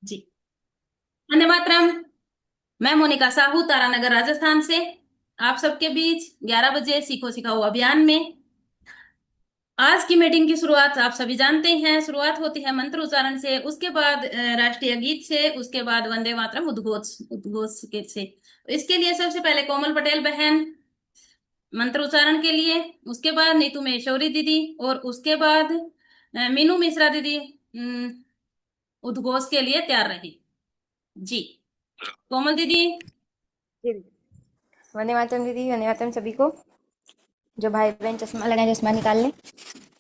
जी। वंदे मातरम। मैं मोनिका साहू तारानगर राजस्थान से आप सबके बीच 11 बजे सीखो सिखाओ अभियान में आज की मीटिंग की शुरुआत आप सभी जानते हैं। शुरुआत होती है मंत्र उच्चारण से, उसके बाद राष्ट्रीय गीत से, उसके बाद वंदे मातरम उद्घोष उद्घोष के से। इसके लिए सबसे पहले कोमल पटेल बहन मंत्र उच्चारण के लिए, उसके बाद नीतू महेश्वरी दीदी और उसके बाद मीनू मिश्रा दीदी उद्घोष के लिए तैयार रही। जी। कोमल दीदी। जी दीदी। वंदे मातरम दीदी, वंदे मातरम सभी को। जो भाई बहन चश्मा लगाए चश्मा निकाल लें।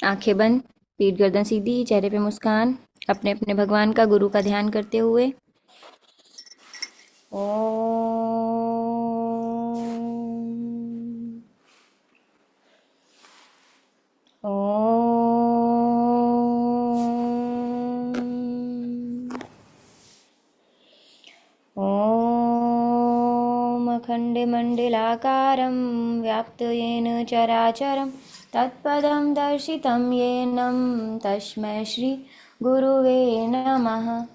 आंखें बंद, पीठ गर्दन सीधी, चेहरे पे मुस्कान, अपने अपने भगवान का गुरु का ध्यान करते हुए। ओम। ओम। ॐ अखण्डमण्डलाकारं व्याप्तं चराचरं तत्पदं दर्शितं येन तस्मै श्रीगुरुवे नमः।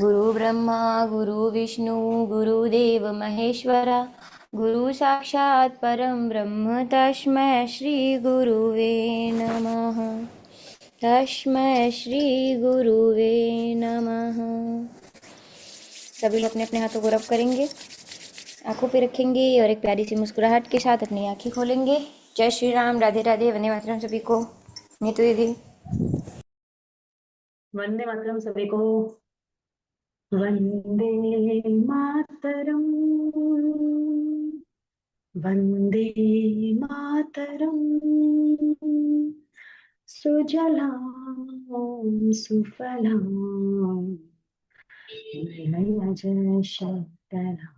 गुरुब्रह्मा गुरुविष्णु गुरुदेव महेश्वरा गुरु साक्षात् परं ब्रह्म तस्मै श्रीगुरुवे नमः। तस्मै श्रीगुरुवे नमः। सभी लोग अपने अपने हाथों को रब करेंगे, आंखों पे रखेंगे और एक प्यारी सी मुस्कुराहट के साथ अपनी आंखें खोलेंगे। जय श्री राम, राधे राधे, वंदे मातरम सभी को। नीतू दीदी। वंदे मातरम सभी को। वंदे मातरम, वंदे मातरम, सुजलां सुफलां मलयज शीतलां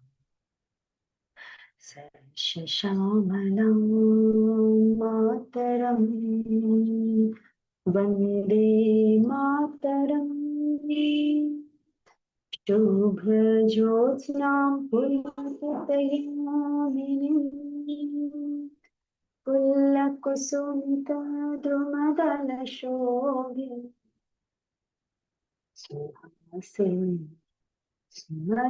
सस्यश्यामलां मातरम। वंदे मातरम। शुभ्रज्योत्स्नां पुलकितयामिनीं पुल्लकुसुमितद्रुमदलशोभिनीं सुहासिनीं सुमधुरभाषिणीं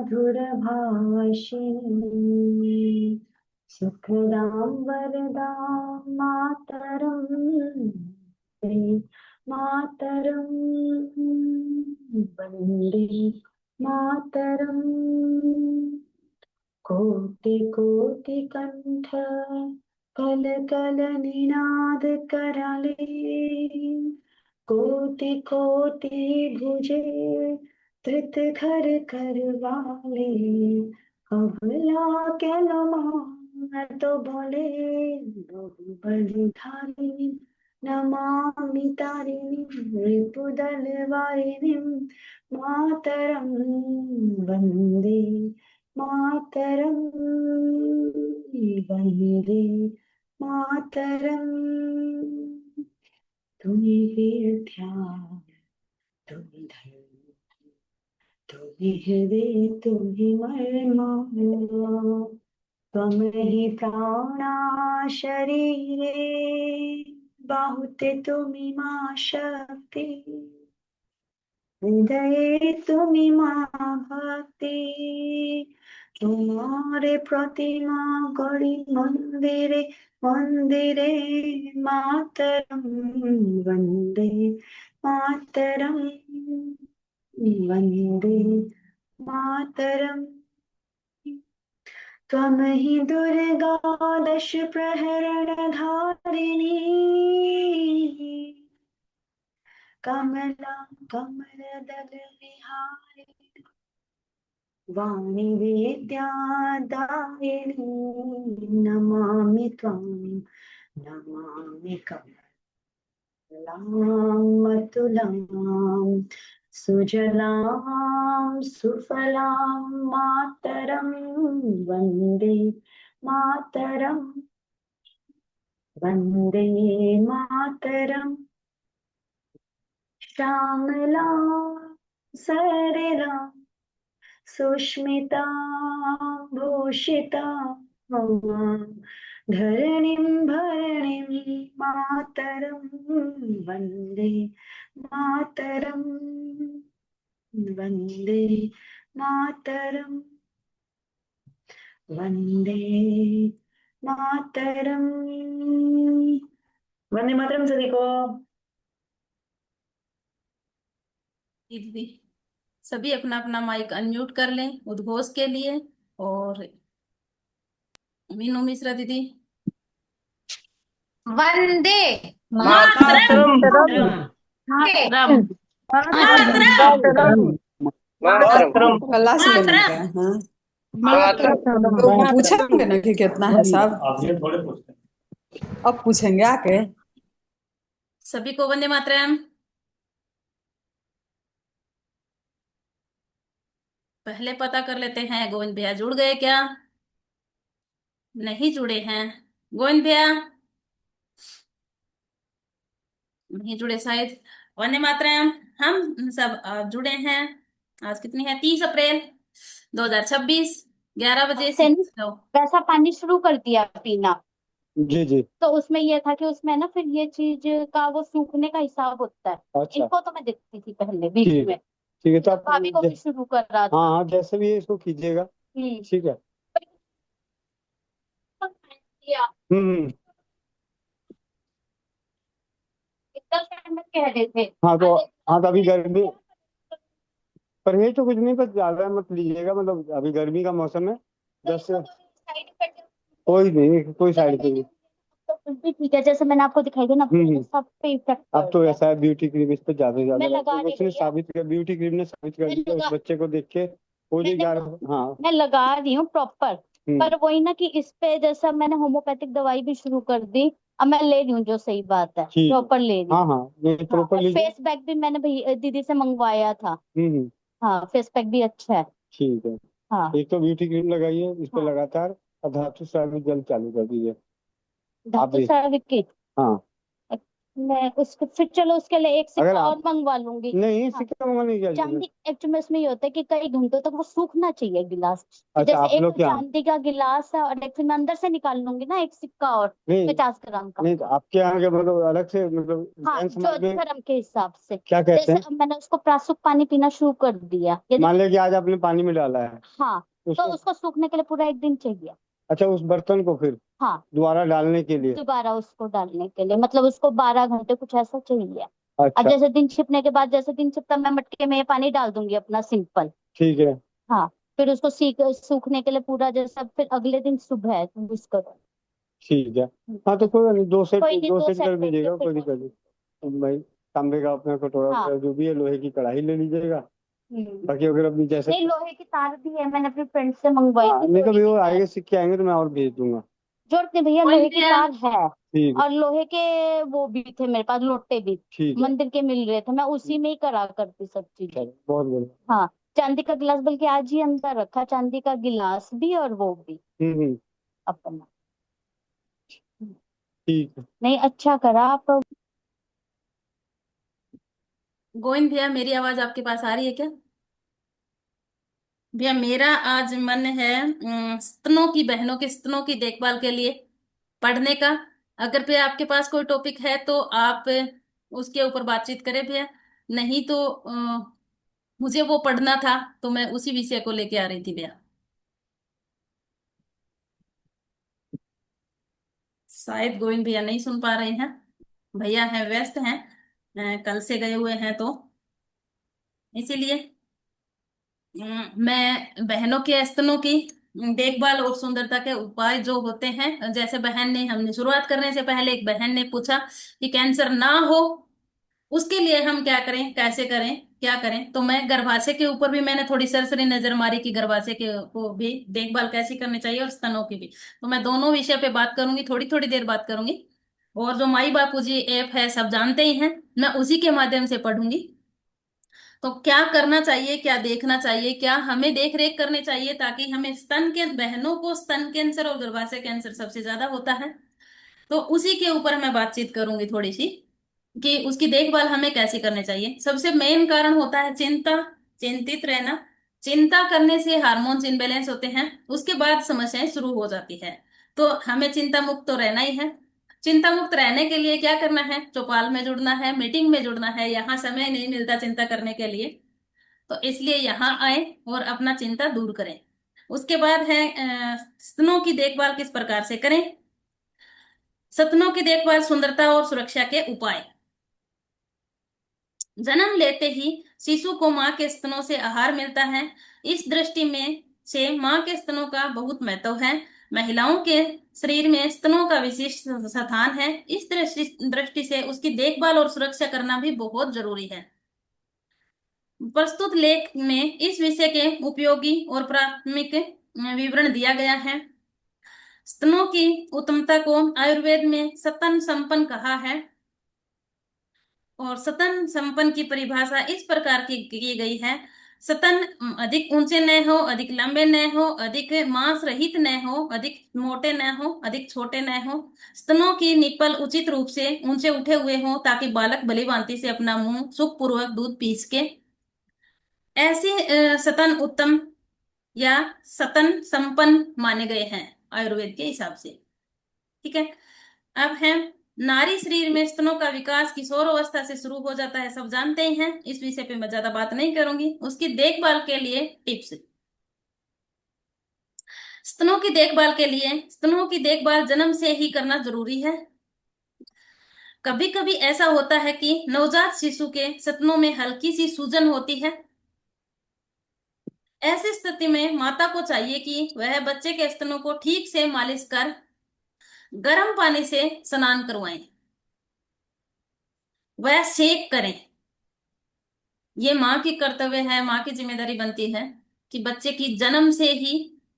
सुखदां वरदां मातरं। वन्दे मातरं, वन्दे मातरं। कोटि कोटि कंठ कल कल निनाद कराले, कोटि कोटि भुजे धृत घर कर वाले। अबला के नमा तो बोले बहुबलधारिणी नमामि तारिणी रिपुदल वारिणी मातरं। वन्दे मातरं, वन्दे मातरं। तुम्हें वीरध्यान, तुम्हें धर्म, तुम्हें हृदय, तुम्हें मर्म, त्वमहि प्राणा शरीरे बाहुते तुमिमा शक्ति हृदये तुमिमा भक्ति। तुम्हारे प्रतिमा गढ़ी मंदिरे मंदिरे मातरम। वंदे मातरम, वंदे मातरम। त्वमहि दुर्गा दश प्रहरण धारिणी कमला कमल दल विहारिणी वाणी वेद्यादायिनी नमामि त्वां, नमामि कमलां अतुलां सुजलां सुफलां मातरं। वन्दे मातरं, वन्दे मातरं। श्यामलां सरलां सुष्मिता भूषिता धरणीं भरणीं मातरं। वन्दे मातरं, वन्दे मातरम् वन्दे मातरम्। वंदे मातरम सभी को। दीदी सभी अपना अपना माइक अनम्यूट कर लें उद्घोष के लिए। और मीनू मिश्रा दीदी। वंदे मातरम। मातरम मातरम। मातरम। मातरम मातरम। मातरम कल्ला से लेने मातरम। का है हाँ? मातरम तो पूछेंगे ना कि कितना है सब। अब पूछेंगे आके। सभी को वंदे मातरम। पहले पता कर लेते हैं गोविंद भैया जुड़ गए क्या। नहीं जुड़े हैं गोविंद भैया। नहीं जुड़े शायद। वंदे मातरम। हम सब जुड़े हैं। आज कितनी है 30 अप्रैल 2026 11 बजे से सीखो। वैसा पानी शुरू कर दिया पीना। जी जी। तो उसमें ये था कि उसमें ना फिर ये चीज का वो सूखने का हिसाब होता है। अच्छा इनको तो मैं देखती थी पहले बीच ठीक है। में। ठीक है तो आप भाभी को भी शुरू कर रहा हाँ था। हाँ जैसे भी है इसको कीजिएगा। हम्म। ठीक है। किया। हम्म। एकदम ठंडक कह रहे थे। हाँ तो हाँ तो अभी गर्मी परहेज तो कुछ नहीं, बस ज्यादा मत लीजिएगा, मतलब अभी गर्मी का मौसम है। दस से साइड इफेक्ट कोई नहीं, कोई साइड इफेक्ट नहीं। तो फिर भी ठीक है, जैसे मैंने आपको दिखाई थी ना सब पे इफेक्ट अब तो पड़ता है। ऐसा है ब्यूटी क्रीम इस पे ज्यादा से ज्यादा मैं लगा रही उसने भैया। साबित किया, ब्यूटी क्रीम ने साबित कर मैं दिया उस लगा बच्चे को देख के। वो जो मैंने 11 हाँ। मैं लगा रही हूँ प्रॉपर। हम्म। पर वही ना कि इस पे जैसा मैंने होम्योपैथिक दवाई भी शुरू कर दी। अब मैं ले रही हूँ, जो सही बात है ठीक है। प्रॉपर ले रही हाँ हूँ। हाँ नहीं हाँ, प्रॉपर और लीजिए। फेस पैक भी मैंने दीदी से मंगवाया था। हम्म। हाँ, फेस पैक भी अच्छा है। ठीक है। हाँ एक तो ब्यूटी क्रीम लगाइए इस पे हाँ। लगातार, और धातु साबित जल चालू कर दीजिए। आप धातु भी साविक की। हाँ। मैं उसको फिर चलो उसके लिए एक अगर सिक्का और आप मंगवा लूंगी। नहीं हाँ, सिक्का मंगाने की क्या जरूरत है। चांदी एक्चुअली में इसमें ये होता है कि कई घंटों तक वो सूखना चाहिए गिलास। तो अच्छा जैसे आप एक लोग तो क्या चांदी का गिलास है और एक फिर मैं अंदर से निकाल लूंगी ना एक सिक्का और नहीं 50 ग्राम का। नहीं तो आपके यहाँ के मतलब अलग से मतलब हाँ, जैन जो समाज में धर्म के हिसाब से। क्या कहते जैसे हैं। अब मैंने उसको प्रासुक पानी पीना शुरू कर दिया यदि। मान लिया कि आज आपने पानी में डाला है हाँ, तो उसको। उसको सूखने के लिए पूरा एक दिन चाहिए। अच्छा उस बर्तन को फिर हाँ, दोबारा डालने के लिए। दोबारा उसको डालने के लिए मतलब उसको 12 घंटे कुछ ऐसा चाहिए। अब अच्छा जैसे दिन छिपने के बाद जैसे दिन छिपता मैं मटके में ये पानी डाल दूंगी अपना सिंपल। ठीक है। हाँ, फिर उसको सूखने के लिए पूरा जैसा फिर अगले दिन सुबह है तुम इसको। ठीक है। हाँ तो कोई बात नहीं, दो सेट कोई नहीं, दो 2 सेट सेट कर करके दीजिएगा, फिर कोई दिक्कत नहीं। तो भाई तांबे का अपना कटोरा हाँ। वगैरह जो भी है, लोहे की कढ़ाई ले लीजिएगा। हम्म। बाकी अगर अभी जैसे नहीं, लोहे की तार भी है, मैंने अपने फ्रेंड से मंगवाई हाँ थी नहीं लोहे कभी की वो तार। आएंगे सिक्के आएंगे तो मैं और भेज दूंगा। जरूरत नहीं भैया, गोविंद लोहे की भैया। तार है। ठीक है। और लोहे के वो भी थे मेरे पास, लोटे भी ठीक है। मंदिर के मिल रहे थे, मैं उसी में ही करा करती सब चीजें। चलो बहुत बढ़िया। हाँ, चांदी का गिलास बल्कि आज ही अंदर रखा, चांदी का गिलास भी और वो भी हम्म। अपना। ठीक है। नहीं, अच्छा करा आप। गोविंद भैया मेरी आवाज आपके पास आ रही है क्या। भैया मेरा आज मन है स्तनों की बहनों के स्तनों की देखभाल के लिए पढ़ने का। अगर भैया आपके पास कोई टॉपिक है तो आप उसके ऊपर बातचीत करें भैया। नहीं तो मुझे वो पढ़ना था तो मैं उसी विषय को लेके आ रही थी भैया। शायद गोविंद भैया नहीं सुन पा रहे हैं। भैया हैं व्यस्त हैं। कल से गए हुए हैं तो इसीलिए मैं बहनों के स्तनों की देखभाल और सुंदरता के उपाय जो होते हैं, जैसे बहन ने हमने शुरुआत करने से पहले एक बहन ने पूछा कि कैंसर ना हो उसके लिए हम क्या करें कैसे करें क्या करें। तो मैं गर्भाशय के ऊपर भी मैंने थोड़ी सरसरी नजर मारी कि गर्भाशय के को भी देखभाल कैसी करनी चाहिए और स्तनों की भी। तो मैं दोनों विषय पे बात करूंगी, थोड़ी थोड़ी देर बात करूंगी। और जो माई बापूजी ऐप है सब जानते ही हैं, मैं उसी के माध्यम से पढ़ूंगी। तो क्या करना चाहिए क्या देखना चाहिए क्या हमें देख रेख करनी चाहिए ताकि हमें स्तन के बहनों को स्तन कैंसर और गर्भाशय कैंसर सबसे ज्यादा होता है। तो उसी के ऊपर मैं बातचीत करूंगी थोड़ी सी कि उसकी देखभाल हमें कैसे करनी चाहिए। सबसे मेन कारण होता है चिंता, चिंतित रहना। चिंता करने से हार्मोन्स इनबैलेंस होते हैं, उसके बाद समस्याएं शुरू हो जाती है। तो हमें चिंता मुक्त तो रहना ही है। चिंता मुक्त रहने के लिए क्या करना है, चौपाल में जुड़ना है, मीटिंग में जुड़ना है, यहाँ समय नहीं मिलता चिंता करने के लिए। तो इसलिए यहाँ आए और अपना चिंता दूर करें। उसके बाद है स्तनों की देखभाल किस प्रकार से करें। स्तनों की देखभाल, सुंदरता और सुरक्षा के उपाय। जन्म लेते ही शिशु को मां के स्तनों से आहार मिलता है। इस दृष्टि में से मां के स्तनों का बहुत महत्व है। महिलाओं के शरीर में स्तनों का विशिष्ट स्थान है। इस दृष्टि से उसकी देखभाल और सुरक्षा करना भी बहुत जरूरी है। प्रस्तुत लेख में इस विषय के उपयोगी और प्राथमिक विवरण दिया गया है। स्तनों की उत्तमता को आयुर्वेद में सतन संपन्न कहा है और सतन संपन्न की परिभाषा इस प्रकार की गई है। सतन अधिक ऊंचे न हो, अधिक लंबे न हो, अधिक मांस रहित न हो, अधिक मोटे न हो, अधिक छोटे न हो। स्तनों की निप्पल उचित रूप से ऊंचे उठे हुए हो ताकि बालक भली भांति से अपना मुंह सुखपूर्वक दूध पी सके। ऐसे सतन उत्तम या सतन संपन्न माने गए हैं आयुर्वेद के हिसाब से। ठीक है। अब है नारी शरीर में स्तनों का विकास किशोर अवस्था से शुरू हो जाता है, सब जानते ही हैं। इस विषय पे मैं ज्यादा बात नहीं करूंगी। उसकी देखभाल के लिए टिप्स। स्तनों की देखभाल के लिए स्तनों की देखभाल जन्म से ही करना जरूरी है। कभी कभी ऐसा होता है कि नवजात शिशु के स्तनों में हल्की सी सूजन होती है। ऐसी स्थिति में माता को चाहिए कि वह बच्चे के स्तनों को ठीक से मालिश कर गर्म पानी से स्नान करवाएं, वह सेक करें। ये माँ की कर्तव्य है, माँ की जिम्मेदारी बनती है कि बच्चे की जन्म से ही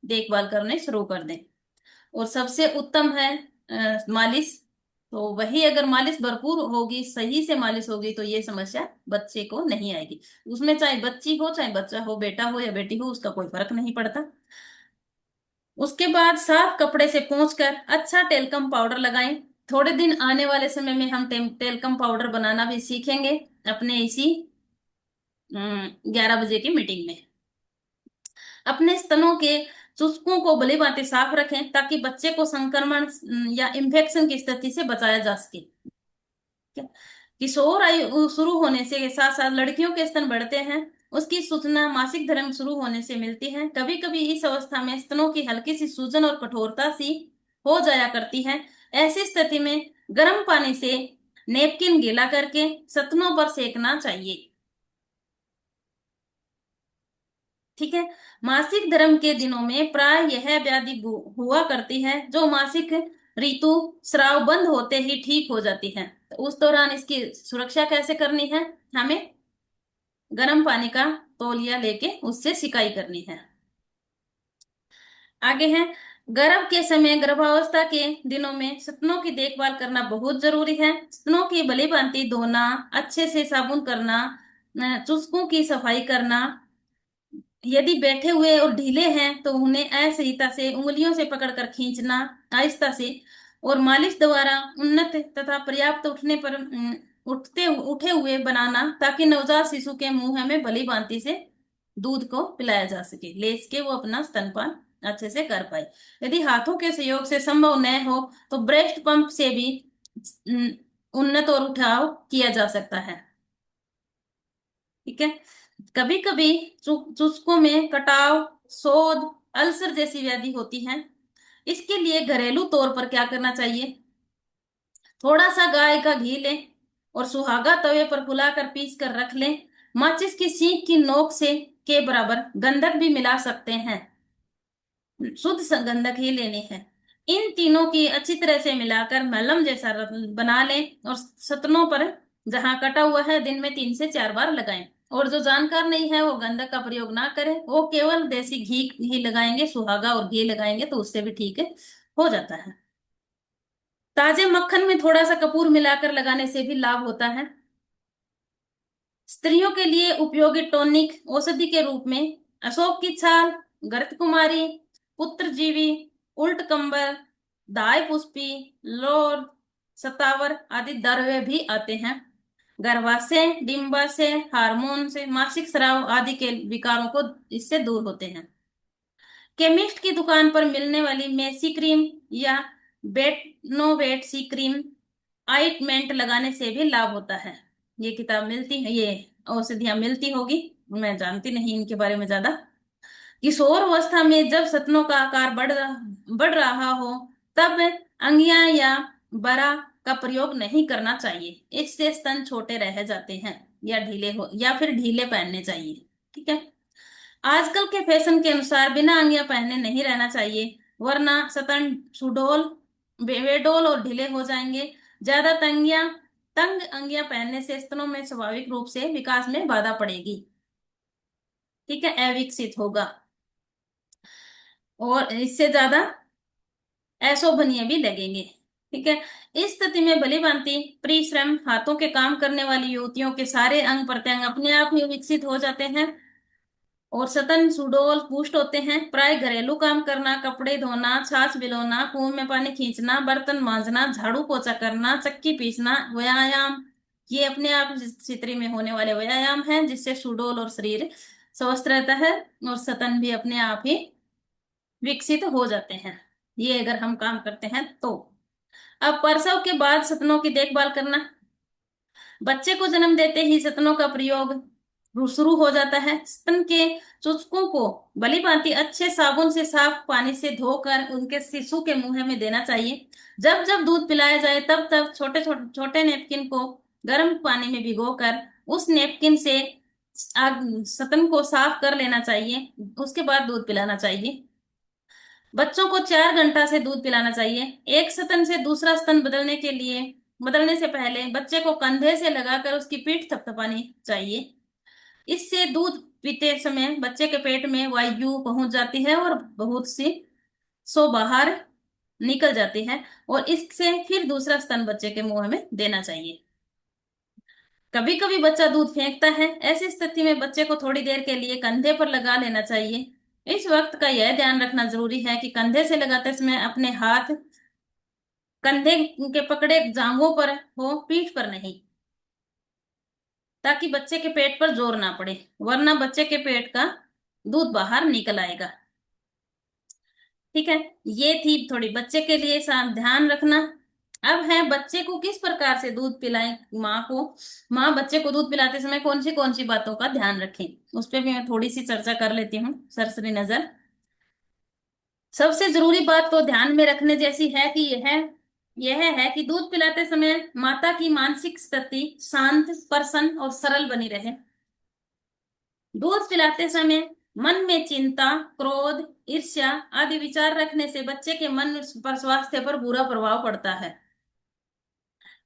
देखभाल करने शुरू कर दें। और सबसे उत्तम है मालिश। तो वही अगर मालिश भरपूर होगी, सही से मालिश होगी, तो ये समस्या बच्चे को नहीं आएगी। उसमें चाहे बच्ची हो चाहे बच्चा हो, बेटा हो या बेटी हो, उसका कोई फर्क नहीं पड़ता। उसके बाद साफ कपड़े से पोंछकर अच्छा टेल्कम पाउडर लगाएं। थोड़े दिन आने वाले समय में हम टेल्कम पाउडर बनाना भी सीखेंगे अपने इसी 11 बजे की मीटिंग में। अपने स्तनों के चुस्कों को भली भांति साफ रखें ताकि बच्चे को संक्रमण या इन्फेक्शन की स्थिति से बचाया जा सके। क्या? किशोर आयु शुरू होने से साथ साथ लड़कियों के स्तन बढ़ते हैं। उसकी सूचना मासिक धर्म शुरू होने से मिलती है। कभी कभी इस अवस्था में स्तनों की हल्की सी सूजन और कठोरता सी हो जाया करती है। ऐसी स्थिति में गर्म पानी से नेपकिन गीला करके स्तनों पर सेकना चाहिए। ठीक है। मासिक धर्म के दिनों में प्राय यह व्याधि हुआ करती है जो मासिक ऋतु स्राव बंद होते ही ठीक हो जाती है। तो उस दौरान इसकी सुरक्षा कैसे करनी है? हमें गर्म पानी का तौलिया लेके उससे सिकाई करनी है। आगे है, गर्भ के समय गर्भावस्था के दिनों में स्तनों की देखभाल करना बहुत जरूरी है। स्तनों की भली भांति धोना, अच्छे से साबुन करना, चुस्कों की सफाई करना। यदि बैठे हुए और ढीले हैं तो उन्हें असहिता से उंगलियों से पकड़कर खींचना आहिस्ता से, और मालिश द्वारा उन्नत तथा पर्याप्त उठने पर उठे हुए बनाना ताकि नवजात शिशु के मुंह में भली भांति से दूध को पिलाया जा सके, ले सके, वो अपना स्तनपान अच्छे से कर पाए। यदि हाथों के सहयोग से संभव न हो तो ब्रेस्ट पंप से भी उन्नत और उठाव किया जा सकता है। ठीक है। कभी कभी चुस्कों में कटाव, सोद, अल्सर जैसी व्याधि होती है। इसके लिए घरेलू तौर पर क्या करना चाहिए? थोड़ा सा गाय का घी लें और सुहागा तवे पर फुलाकर पीस कर रख लें। माचिस की सीख की नोक से के बराबर गंधक भी मिला सकते हैं। शुद्ध गंधक ही लेनी है। इन तीनों की अच्छी तरह से मिलाकर मलहम जैसा बना लें और स्तनों पर जहां कटा हुआ है दिन में 3 से 4 बार लगाएं। और जो जानकार नहीं है वो गंधक का प्रयोग ना करें, वो केवल देसी घी ही लगाएंगे, सुहागा और घी लगाएंगे तो उससे भी ठीक हो जाता है। ताजे मक्खन में थोड़ा सा कपूर मिलाकर लगाने से भी लाभ होता है। स्त्रियों के लिए उपयोगी टॉनिक औषधि के रूप में अशोक की छाल, गर्त कुमारी, पुत्रजीवी, उल्ट कंबर, दाय पुष्पी, लोर, सतावर आदि द्रव्य भी आते हैं। गर्भाशय, डिंबाशय, हार्मोन से, मासिक स्राव आदि के विकारों को इससे दूर होते हैं। केमिस्ट की दुकान पर मिलने वाली मेसी क्रीम या बेटनोवेट सी क्रीम आइटमेंट लगाने से भी लाभ होता है। ये किताब मिलती है, ये औषधियां मिलती होगी मैं जानती नहीं इनके बारे में ज्यादा। किशोर अवस्था में जब स्तनों का आकार बढ़ रहा हो, तब अंगिया या बरा का प्रयोग नहीं करना चाहिए। इससे स्तन छोटे रह जाते हैं या ढीले हो, या फिर ढीले पहनने चाहिए। ठीक है। आजकल के फैशन के अनुसार बिना अंगिया पहने नहीं रहना चाहिए, वरना स्तन सुडौल बेडोल और ढीले हो जाएंगे। ज्यादा तंग अंगिया पहनने से स्तनों में स्वाभाविक रूप से विकास में बाधा पड़ेगी। ठीक है, अविकसित होगा और इससे ज्यादा अशोभनीय भी लगेंगे। ठीक है। इस स्थिति में भली भांति परिश्रम हाथों के काम करने वाली युवतियों के सारे अंग प्रत्यंग अपने आप ही विकसित हो जाते हैं और स्तन सुडौल पुष्ट होते हैं। प्राय घरेलू काम करना, कपड़े धोना, छाछ भिगोना, कुओं में पानी खींचना, बर्तन मांजना, झाड़ू पोछा करना, चक्की पीसना व्यायाम, ये अपने आप चित्री में होने वाले व्यायाम हैं, जिससे सुडौल और शरीर स्वस्थ रहता है और स्तन भी अपने आप ही विकसित हो जाते हैं, ये अगर हम काम करते हैं तो। अब प्रसव के बाद स्तनों की देखभाल करना। बच्चे को जन्म देते ही स्तनों का प्रयोग शुरू हो जाता है। स्तन के चुचकों को भली भांति अच्छे साबुन से साफ पानी से धोकर उनके शिशु के मुंह में देना चाहिए। जब जब दूध पिलाया जाए तब तब छोटे छोटे छोटे नेपकिन को गर्म पानी में भिगोकर उस नेपकिन से स्तन को साफ कर लेना चाहिए। उसके बाद दूध पिलाना चाहिए। बच्चों को 4 घंटा से दूध पिलाना चाहिए। एक स्तन से दूसरा स्तन बदलने से पहले बच्चे को कंधे से लगाकर उसकी पीठ थपथपानी चाहिए। इससे दूध पीते समय बच्चे के पेट में वायु पहुंच जाती है और बहुत सी सो बाहर निकल जाती है और इससे फिर दूसरा स्तन बच्चे के मुंह में देना चाहिए। कभी कभी बच्चा दूध फेंकता है, ऐसी स्थिति में बच्चे को थोड़ी देर के लिए कंधे पर लगा लेना चाहिए। इस वक्त का यह ध्यान रखना जरूरी है कि कंधे से लगाते समय अपने हाथ कंधे के पकड़े जांघों पर हो, पीठ पर नहीं, ताकि बच्चे के पेट पर जोर ना पड़े, वरना बच्चे के पेट का दूध बाहर निकल आएगा। ठीक है, ये थी थोड़ी बच्चे के लिए ध्यान रखना। अब है बच्चे को किस प्रकार से दूध पिलाएं। माँ बच्चे को दूध पिलाते समय कौन सी बातों का ध्यान रखें, उस पर भी मैं थोड़ी सी चर्चा कर लेती हूँ सरसरी नजर। सबसे जरूरी बात तो ध्यान में रखने जैसी है कि यह है कि दूध पिलाते समय माता की मानसिक स्थिति शांत, प्रसन्न और सरल बनी रहे। दूध पिलाते समय मन में चिंता, क्रोध, ईर्ष्या आदि विचार रखने से बच्चे के मन पर स्वास्थ्य पर बुरा प्रभाव पड़ता है।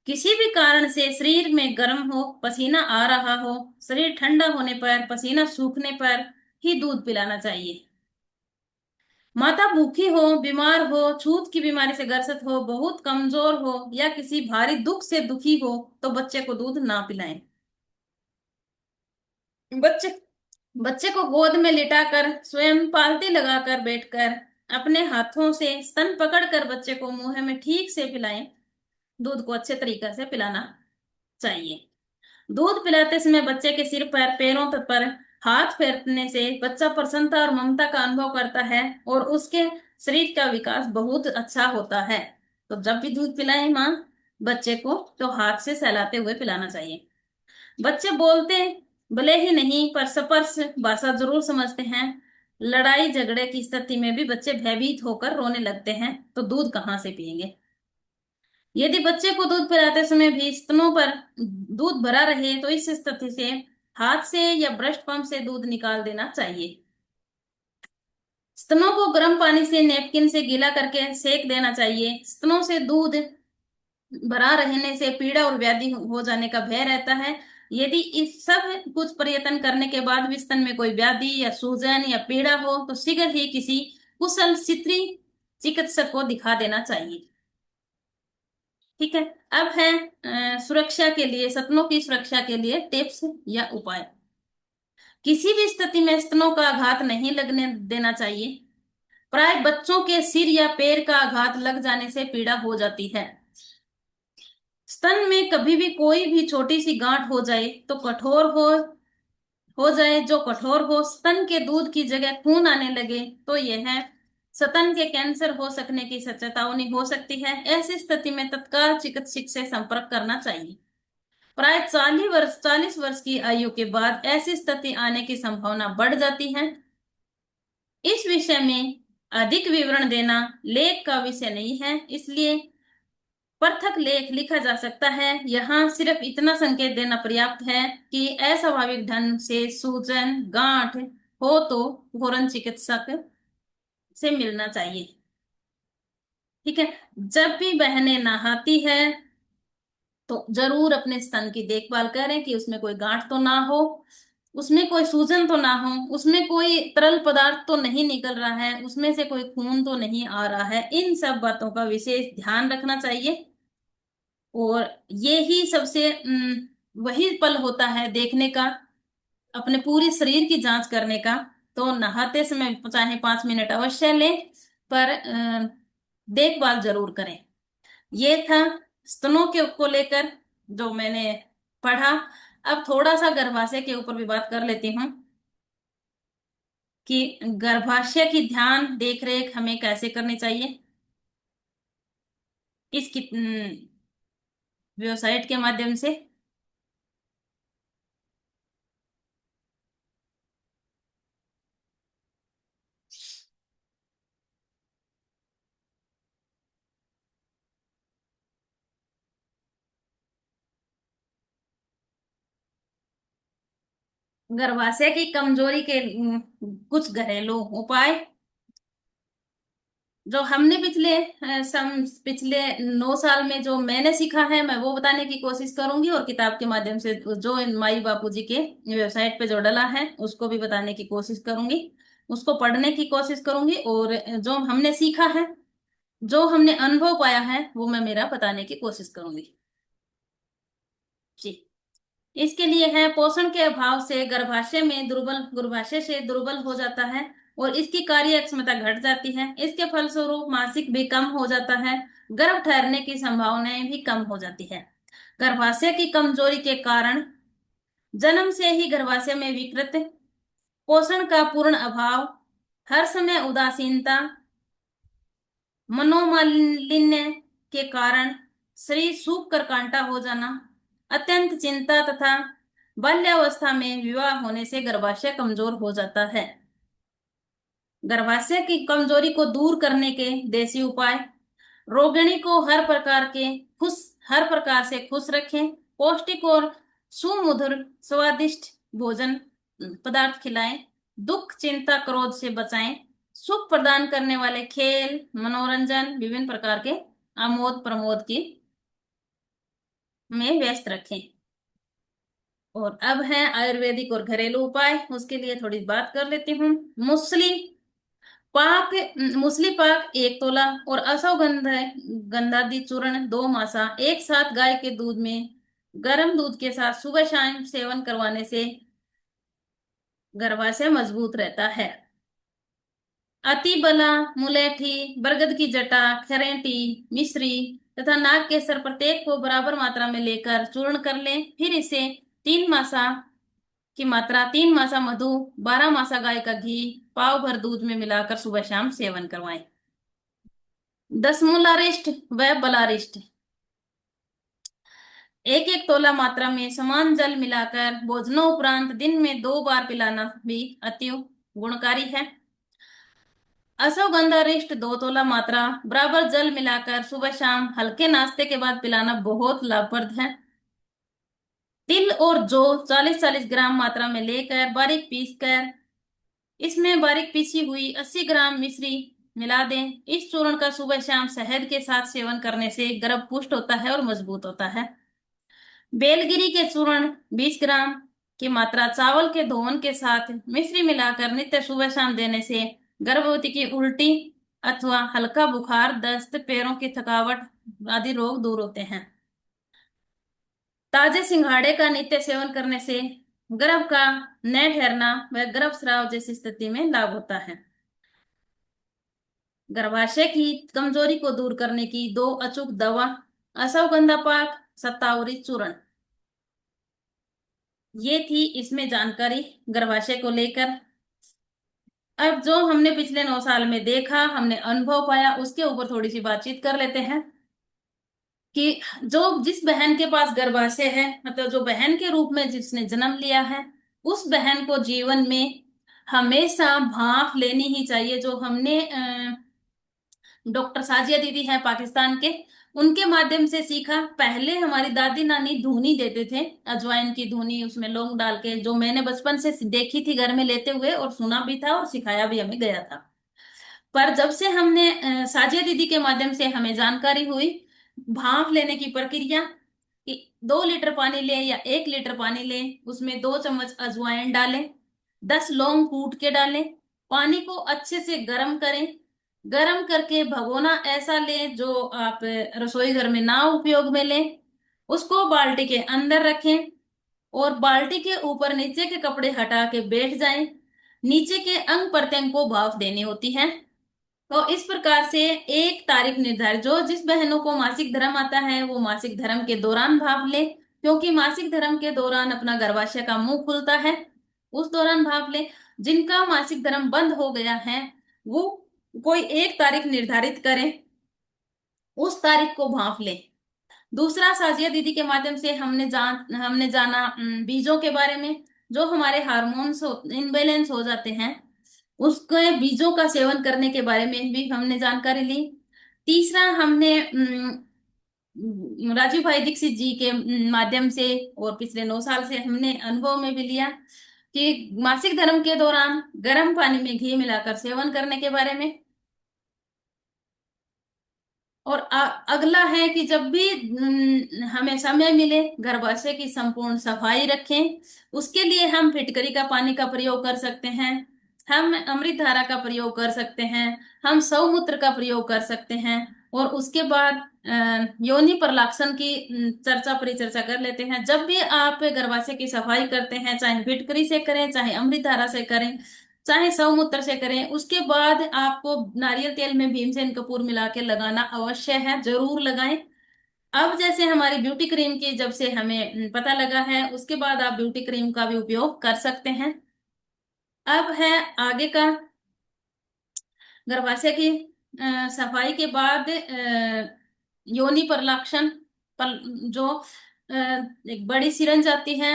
किसी भी कारण से शरीर में गर्म हो, पसीना आ रहा हो, शरीर ठंडा होने पर, पसीना सूखने पर ही दूध पिलाना चाहिए। माता भूखी हो, बीमार हो, छूत की बीमारी से ग्रसित हो, बहुत कमजोर हो या किसी भारी दुख से दुखी हो तो बच्चे को दूध ना पिलाएं। बच्चे बच्चे को गोद में लिटाकर, स्वयं पालती लगाकर बैठकर अपने हाथों से स्तन पकड़कर बच्चे को मुंह में ठीक से पिलाएं। दूध को अच्छे तरीके से पिलाना चाहिए। दूध पिलाते समय बच्चे के सिर पर, पैरों पर हाथ फेरने से बच्चा प्रसन्नता और ममता का अनुभव करता है और उसके शरीर का विकास बहुत अच्छा होता है। तो जब भी दूध पिलाए माँ बच्चे को, तो हाथ से सहलाते हुए पिलाना चाहिए। बच्चे बोलते भले ही नहीं पर स्पर्श भाषा जरूर समझते हैं। लड़ाई झगड़े की स्थिति में भी बच्चे भयभीत होकर रोने लगते हैं, तो दूध कहाँ से पिएंगे। यदि बच्चे को दूध पिलाते समय भी स्तनों पर दूध भरा रहे तो इस स्थिति से हाथ से या ब्रश पंप से दूध निकाल देना चाहिए। स्तनों को गर्म पानी से नेपकिन से गीला करके सेक देना चाहिए। स्तनों से दूध भरा रहने से पीड़ा और व्याधि हो जाने का भय रहता है। यदि इस सब कुछ प्रयत्न करने के बाद भी स्तन में कोई व्याधि या सूजन या पीड़ा हो तो शीघ्र ही किसी कुशल स्त्री चिकित्सक को दिखा देना चाहिए। ठीक है। अब है सुरक्षा के लिए, स्तनों की सुरक्षा के लिए टिप्स या उपाय। किसी भी स्थिति में स्तनों का आघात नहीं लगने देना चाहिए। प्राय बच्चों के सिर या पैर का आघात लग जाने से पीड़ा हो जाती है। स्तन में कभी भी कोई भी छोटी सी गांठ हो जाए तो जो कठोर हो, स्तन के दूध की जगह खून आने लगे तो यह स्तन के कैंसर हो सकने की चेतावनी हो सकती है। ऐसी स्थिति में तत्काल चिकित्सक से संपर्क करना चाहिए। प्राय 40 वर्ष की आयु के बाद ऐसी स्थिति आने की संभावना बढ़ जाती है। इस विषय में अधिक विवरण देना लेख का विषय नहीं है, इसलिए पृथक लेख लिखा जा सकता है। यहाँ सिर्फ इतना संकेत देना पर्याप्त है कि अस्वाभाविक ढंग से सूजन गांठ हो तो फौरन चिकित्सक से मिलना चाहिए। ठीक है। जब भी बहनें नहाती है तो जरूर अपने स्तन की देखभाल करें कि उसमें कोई गांठ तो ना हो, उसमें कोई सूजन तो ना हो, उसमें कोई तरल पदार्थ तो नहीं निकल रहा है, उसमें से कोई खून तो नहीं आ रहा है। इन सब बातों का विशेष ध्यान रखना चाहिए। और ये ही सबसे वही पल होता है देखने का, अपने पूरे शरीर की जांच करने का। तो नहाते समय चाहे 5 मिनट अवश्य लें, पर देखभाल जरूर करें। ये था स्तनों के को लेकर जो मैंने पढ़ा। अब थोड़ा सा गर्भाशय के ऊपर भी बात कर लेती हूँ कि गर्भाशय की ध्यान देख रेख हमें कैसे करनी चाहिए। इसकी वेबसाइट के माध्यम से गर्भाशय की कमजोरी के कुछ घरेलू उपाय जो हमने पिछले 9 साल में जो मैंने सीखा है, मैं वो बताने की कोशिश करूंगी। और किताब के माध्यम से जो माई बापू जी के वेबसाइट पे जो डला है उसको भी बताने की कोशिश करूंगी, उसको पढ़ने की कोशिश करूंगी। और जो हमने सीखा है, जो हमने अनुभव पाया है, वो मैं मेरा बताने की कोशिश करूंगी जी। इसके लिए है पोषण के अभाव से गर्भाशय से दुर्बल हो जाता है और इसकी कार्य क्षमता घट जाती है। इसके फलस्वरूप मासिक भी कम हो जाता है, गर्भ ठहरने की संभावनाएं भी कम हो जाती है। गर्भाशय की कमजोरी के कारण जन्म से ही गर्भाशय में विकृत, पोषण का पूर्ण अभाव, हर समय उदासीनता, मनोमालिन्य के कारण शरीर सूख कर कांटा हो जाना, अत्यंत चिंता तथा बाल्यावस्था में विवाह होने से गर्भाशय कमजोर हो जाता है। गर्भाशय की कमजोरी को दूर करने के देसी उपाय: रोगिणी को हर प्रकार से खुश रखें, पौष्टिक और सुमधुर स्वादिष्ट भोजन पदार्थ खिलाएं, दुख चिंता क्रोध से बचाएं, सुख प्रदान करने वाले खेल मनोरंजन विभिन्न प्रकार के आमोद प्रमोद की में व्यस्त रखें। और अब है आयुर्वेदिक और घरेलू उपाय, उसके लिए थोड़ी बात कर लेती हूँ। पाक मूसली पाक 1 तोला और गंधादि चूर्ण 2 मासा एक साथ गाय के दूध में गर्म दूध के साथ सुबह शाम सेवन करवाने से गर्भाशय मजबूत रहता है। अतिबला, मुलेठी, बरगद की जटा, खरेटी, मिश्री तथा नाग केसर प्रत्येक को बराबर मात्रा में लेकर चूर्ण कर लें। फिर इसे 3 मासा की मात्रा 3 मासा मधु 12 मासा गाय का घी पाव भर दूध में मिलाकर सुबह शाम सेवन करवाएं। दसमूलारिष्ट व बलारिष्ट 1-1 तोला मात्रा में समान जल मिलाकर भोजनोपरांत दिन में 2 बार पिलाना भी अति गुणकारी है। अश्वगंधारिष्ट 2 तोला मात्रा बराबर जल मिलाकर सुबह शाम हल्के नाश्ते के बाद पिलाना बहुत लाभप्रद है। तिल और जौ 40-40 ग्राम मात्रा में लेकर बारीक पीसकर इसमें बारीक पीसी हुई 80 ग्राम मिश्री मिला दें। इस चूर्ण का सुबह शाम शहद के साथ सेवन करने से गर्भ पुष्ट होता है और मजबूत होता है। बेलगिरी के चूर्ण 20 ग्राम की मात्रा चावल के धोवन के साथ मिश्री मिलाकर नित्य सुबह शाम देने से गर्भवती की उल्टी अथवा हल्का बुखार, दस्त, पैरों की थकावट आदि रोग दूर होते हैं। ताजे सिंघाड़े का नित्य सेवन करने से गर्भ का न ठहरना व गर्भ स्राव जैसी स्थिति में लाभ होता है। गर्भाशय की कमजोरी को दूर करने की 2 अचूक दवा: अश्वगंधा पाक, शतावरी चूर्ण। ये थी इसमें जानकारी गर्भाशय को लेकर। अब जो हमने पिछले 9 साल में देखा, हमने अनुभव पाया, उसके ऊपर थोड़ी सी बातचीत कर लेते हैं कि जो जिस बहन के पास गर्भाशय है, मतलब जो बहन के रूप में जिसने जन्म लिया है, उस बहन को जीवन में हमेशा भाप लेनी ही चाहिए। जो हमने डॉक्टर साजिया दीदी हैं पाकिस्तान के, उनके माध्यम से सीखा। पहले हमारी दादी नानी धूनी देते थे, अजवाइन की धूनी, उसमें लौंग डाल के, जो मैंने बचपन से देखी थी घर में लेते हुए, और सुना भी था और सिखाया भी हमें गया था। पर जब से हमने साजिया दीदी के माध्यम से हमें जानकारी हुई भाप लेने की प्रक्रिया, कि 2 लीटर पानी लें या 1 लीटर पानी लें, उसमें 2 चम्मच अजवाइन डालें, 10 लौंग कूट के डालें, पानी को अच्छे से गर्म करें। गर्म करके भगोना ऐसा लें जो आप रसोई घर में ना उपयोग में लें, उसको बाल्टी के अंदर रखें और बाल्टी के ऊपर नीचे के कपड़े हटा के बैठ जाएं। नीचे के अंग प्रत्यंग को भाप देनी होती है। तो इस प्रकार से एक तारीख निर्धारित, जो जिस बहनों को मासिक धर्म आता है वो मासिक धर्म के दौरान भाप ले, क्योंकि मासिक धर्म के दौरान अपना गर्भाशय का मुंह खुलता है, उस दौरान भाप ले। जिनका मासिक धर्म बंद हो गया है वो कोई एक तारीख निर्धारित करें, उस तारीख को भाप ले। दूसरा, साजिया दीदी के माध्यम से हमने जाना बीजों के बारे में। जो हमारे हार्मोन्स इनबैलेंस हो जाते हैं, उसके बीजों का सेवन करने के बारे में भी हमने जानकारी ली। तीसरा, हमने राजीव भाई दीक्षित जी के माध्यम से और पिछले 9 साल से हमने अनुभव में भी लिया कि मासिक धर्म के दौरान गर्म पानी में घी मिलाकर सेवन करने के बारे में। और अगला है कि जब भी हमें समय मिले गर्भाशय की संपूर्ण सफाई रखें। उसके लिए हम फिटकरी का पानी का प्रयोग कर सकते हैं, हम अमृत धारा का प्रयोग कर सकते हैं, हम सौमूत्र का प्रयोग कर सकते हैं। और उसके बाद योनि प्रलाक्षण की चर्चा परिचर्चा कर लेते हैं। जब भी आप गर्भाशय की सफाई करते हैं, चाहे फिटकरी से करें, चाहे अमृत धारा से करें, चाहे सौमूत्र से करें, उसके बाद आपको नारियल तेल में भीमसेन कपूर मिला के लगाना अवश्य है, जरूर लगाएं। अब जैसे हमारी ब्यूटी क्रीम की जब से हमें पता लगा है, उसके बाद आप ब्यूटी क्रीम का भी उपयोग कर सकते हैं। अब है आगे का, गर्भाशय की सफाई के बाद योनि प्रलाक्षण पर, जो एक बड़ी सिरंज आती है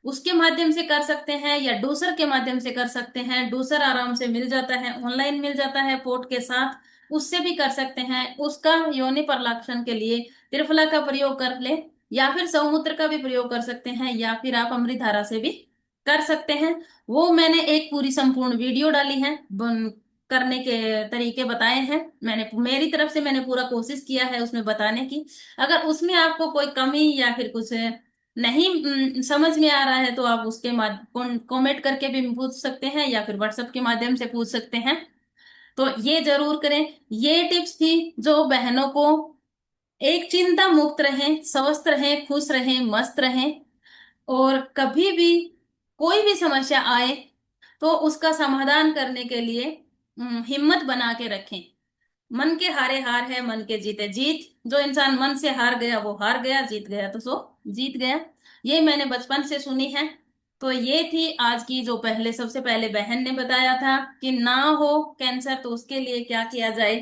उसके माध्यम से कर सकते हैं, या डूसर के माध्यम से कर सकते हैं। डूसर आराम से मिल जाता है, ऑनलाइन मिल जाता है पोर्ट के साथ, उससे भी कर सकते हैं। उसका योनि प्रलाक्षण के लिए त्रिफला का प्रयोग कर ले, या फिर सौमूत्र का भी प्रयोग कर सकते हैं, या फिर आप अमृत धारा से भी कर सकते हैं। वो मैंने एक पूरी संपूर्ण वीडियो डाली है, करने के तरीके बताए हैं मैंने, मेरी तरफ से मैंने पूरा कोशिश किया है उसमें बताने की। अगर उसमें आपको कोई कमी या फिर कुछ नहीं समझ में आ रहा है, तो आप उसके कमेंट करके भी पूछ सकते हैं, या फिर व्हाट्सएप के माध्यम से पूछ सकते हैं। तो ये जरूर करें। ये टिप्स थी जो बहनों को एक चिंता मुक्त रहें, स्वस्थ रहें, खुश रहें, मस्त रहें, और कभी भी कोई भी समस्या आए तो उसका समाधान करने के लिए हिम्मत बना के रखें। मन के हारे हार है, मन के जीते जीत। जो इंसान मन से हार गया वो हार गया, जीत गया तो सो जीत गया। ये मैंने बचपन से सुनी है। तो ये थी आज की, जो पहले सबसे पहले बहन ने बताया था कि ना हो कैंसर तो उसके लिए क्या किया जाए,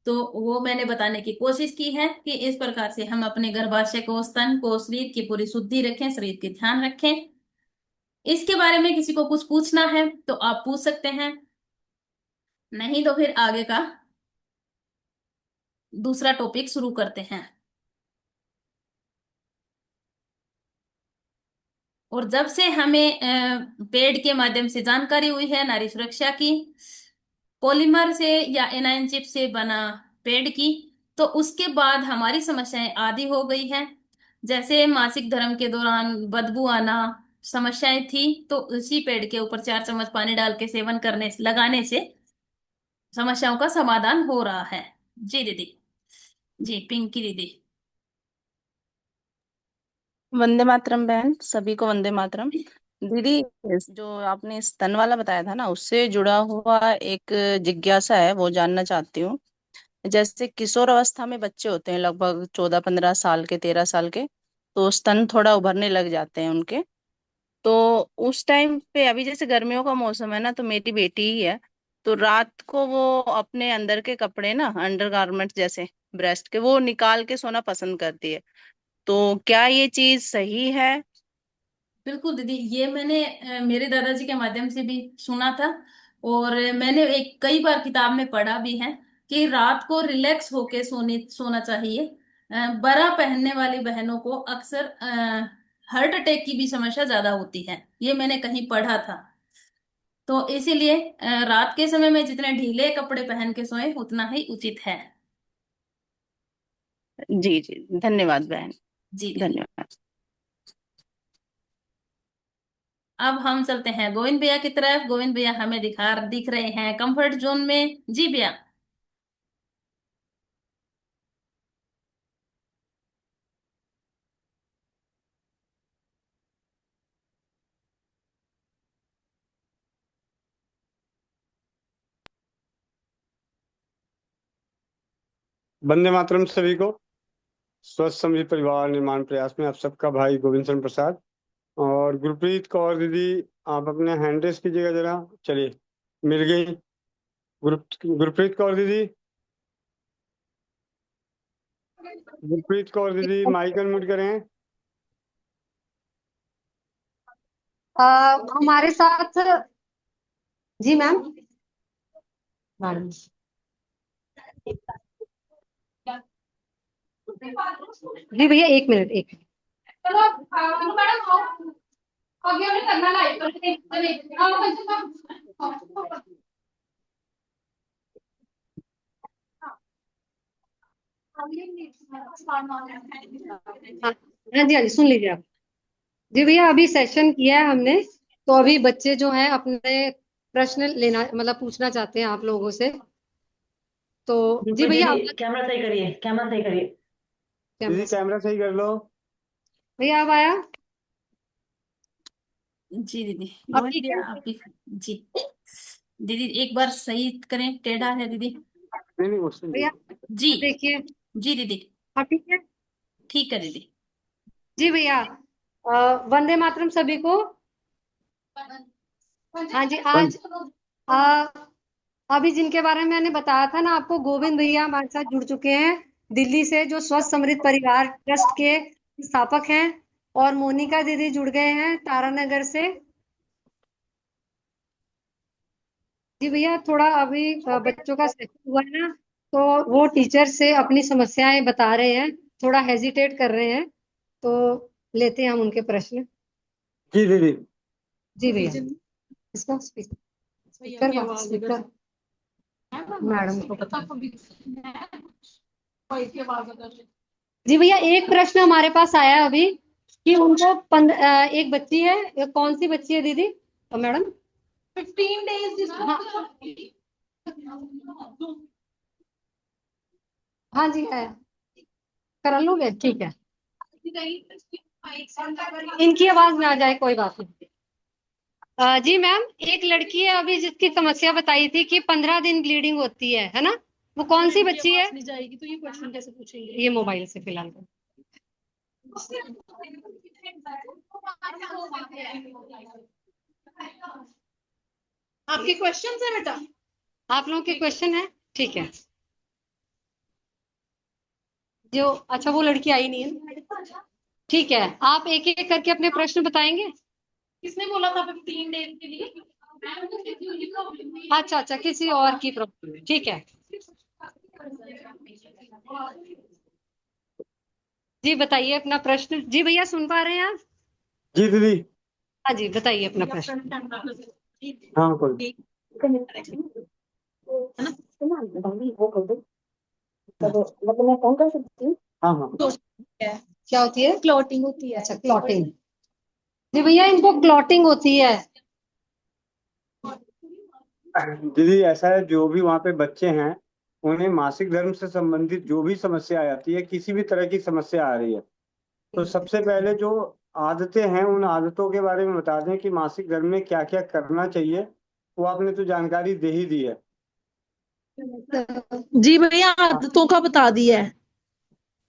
तो वो मैंने बताने की कोशिश की है कि इस प्रकार से हम अपने गर्भाशय को, स्तन को, शरीर की पूरी शुद्धि रखें, शरीर की ध्यान रखें। इसके बारे में किसी को कुछ पूछना है तो आप पूछ सकते हैं, नहीं तो फिर आगे का दूसरा टॉपिक शुरू करते हैं। और जब से हमें पेड के माध्यम से जानकारी हुई है नारी सुरक्षा की, पॉलीमर से या एनायन चिप से बना पेड की, तो उसके बाद हमारी समस्याएं आधी हो गई हैं। जैसे मासिक धर्म के दौरान बदबू आना समस्याएं थी, तो उसी पेड़ के ऊपर 4 चम्मच पानी डाल के सेवन करने लगाने से समस्याओं का समाधान हो रहा है। जी दीदी, जी पिंकी दीदी। वंदे मातरम बहन, सभी को वंदे मातरम। दीदी, जो आपने स्तन वाला बताया था ना, उससे जुड़ा हुआ एक जिज्ञासा है, वो जानना चाहती हूँ। जैसे किशोर अवस्था में बच्चे होते हैं, लगभग 14-15 साल के, 13 साल के, तो स्तन थोड़ा उभरने लग जाते हैं उनके। तो उस टाइम पे, अभी जैसे गर्मियों का मौसम है ना, तो मेरी बेटी ही है, तो रात को वो अपने अंदर के कपड़े ना, अंडरगारमेंट जैसे ब्रेस्ट के, वो निकाल के सोना पसंद करती है। तो क्या ये चीज सही है? बिल्कुल दीदी, ये मैंने मेरे दादाजी के माध्यम से भी सुना था, और मैंने एक कई बार किताब में पढ़ा भी है कि रात को रिलैक्स होके सोना चाहिए। बरा पहनने वाली बहनों को अक्सर हार्ट अटैक की भी समस्या ज्यादा होती है, ये मैंने कहीं पढ़ा था। तो इसीलिए रात के समय में जितने ढीले कपड़े पहन के सोए उतना ही उचित है। जी जी, धन्यवाद बहन, जी दीदी। धन्यवाद। अब हम चलते हैं गोविंद भैया की तरफ। गोविंद भैया हमें दिख रहे हैं कंफर्ट जोन में। जी भैया। वंदे मातरम सभी को। स्वस्थ समृद्ध परिवार निर्माण प्रयास में आप सबका भाई गोविंद शरण प्रसाद। और गुरप्रीत कौर दीदी, आप अपने हैंड रेस कीजिएगा जरा। चलिए, मिल गई। गुरप्रीत कौर दीदी, गुरप्रीत कौर दीदी माइक अनम्यूट करें। हमारे साथ। जी मैम। मैडम। जी भैया, एक मिनट एक मिनट। हाँ हाँ जी, हाँ जी, सुन लीजिए आप। जी भैया, अभी सेशन किया है हमने। तो अभी बच्चे जो हैं अपने प्रश्न लेना मतलब पूछना चाहते हैं आप लोगों से। तो जी गुरप्रीत भैया, दीदी, कैमरा सही करिए, कैमरा सही करिए। दीदी कैमरा सही कर लो। भैया अब आया? जी दीदी। अब गोविंद ठीक भैया है? आप भी। जी दीदी, एक बार सही करें, टेढ़ा है दीदी। नहीं नहीं, उससे नहीं। भैया जी। अब देखिए। जी दीदी। अब ठीक है? ठीक है दीदी। जी भैया, वंदे मातरम सभी को। हाँ जी, आज आ, अभी जिनके बारे में मैंने बताया था ना आपको, गोविंद भैया हमारे साथ जुड़ चुके हैं दिल्ली से, जो स्वस्थ समृद्ध परिवार ट्रस्ट के स्थापक हैं। और मोनिका दीदी जुड़ गए हैं तारानगर से। जी भैया, थोड़ा अभी बच्चों का सेशन हुआ है ना, तो वो टीचर से अपनी समस्याएं बता रहे हैं, थोड़ा हेजिटेट कर रहे हैं। तो लेते हैं हम उनके प्रश्न। जी दीदी। जी भैया, इसका स्पीकर स्पीकर मैडम को पता। जी भैया, एक प्रश्न हमारे पास आया है अभी कि उनको एक बच्ची है, कौन सी बच्ची है दीदी? Madam 15 days. हाँ हाँ जी है, कर लोगे? ठीक है, इनकी आवाज में आ जाए कोई बात नहीं। जी मैम, एक लड़की है अभी जिसकी समस्या बताई थी कि 15 दिन ब्लीडिंग होती है ना? वो कौन सी बच्ची है? नहीं जाएगी तो ये क्वेश्चन कैसे पूछेंगे? ये मोबाइल से फिलहाल तो। आपके क्वेश्चन है बेटा? आप लोगों के क्वेश्चन है? ठीक है। जो अच्छा, वो लड़की आई नहीं है। ठीक है, आप एक एक करके अपने प्रश्न बताएंगे। किसने बोला था 15 डेज के लिए? अच्छा अच्छा, किसी और की प्रॉब्लम है, ठीक है। जी बताइए अपना प्रश्न। जी भैया, सुन पा रहे हैं आप? जी दीदी। हाँ जी, बताइए अपना प्रश्न। हाँ कोई। मतलब मैं फोन कर सकती हूँ? हाँ हाँ। क्या होती है? क्लॉटिंग होती है। अच्छा, क्लॉटिंग। जी भैया, इनको क्लॉटिंग होती है। दीदी ऐसा है, जो भी वहाँ पे बच्चे हैं उन्हें मासिक धर्म से संबंधित जो भी समस्या आ जाती है, किसी भी तरह की समस्या आ रही है, तो सबसे पहले जो आदतें हैं उन आदतों के बारे में बता दें कि मासिक धर्म में क्या क्या करना चाहिए। वो आपने तो जानकारी दे ही दी है। जी भैया, आदतों का बता दिया है।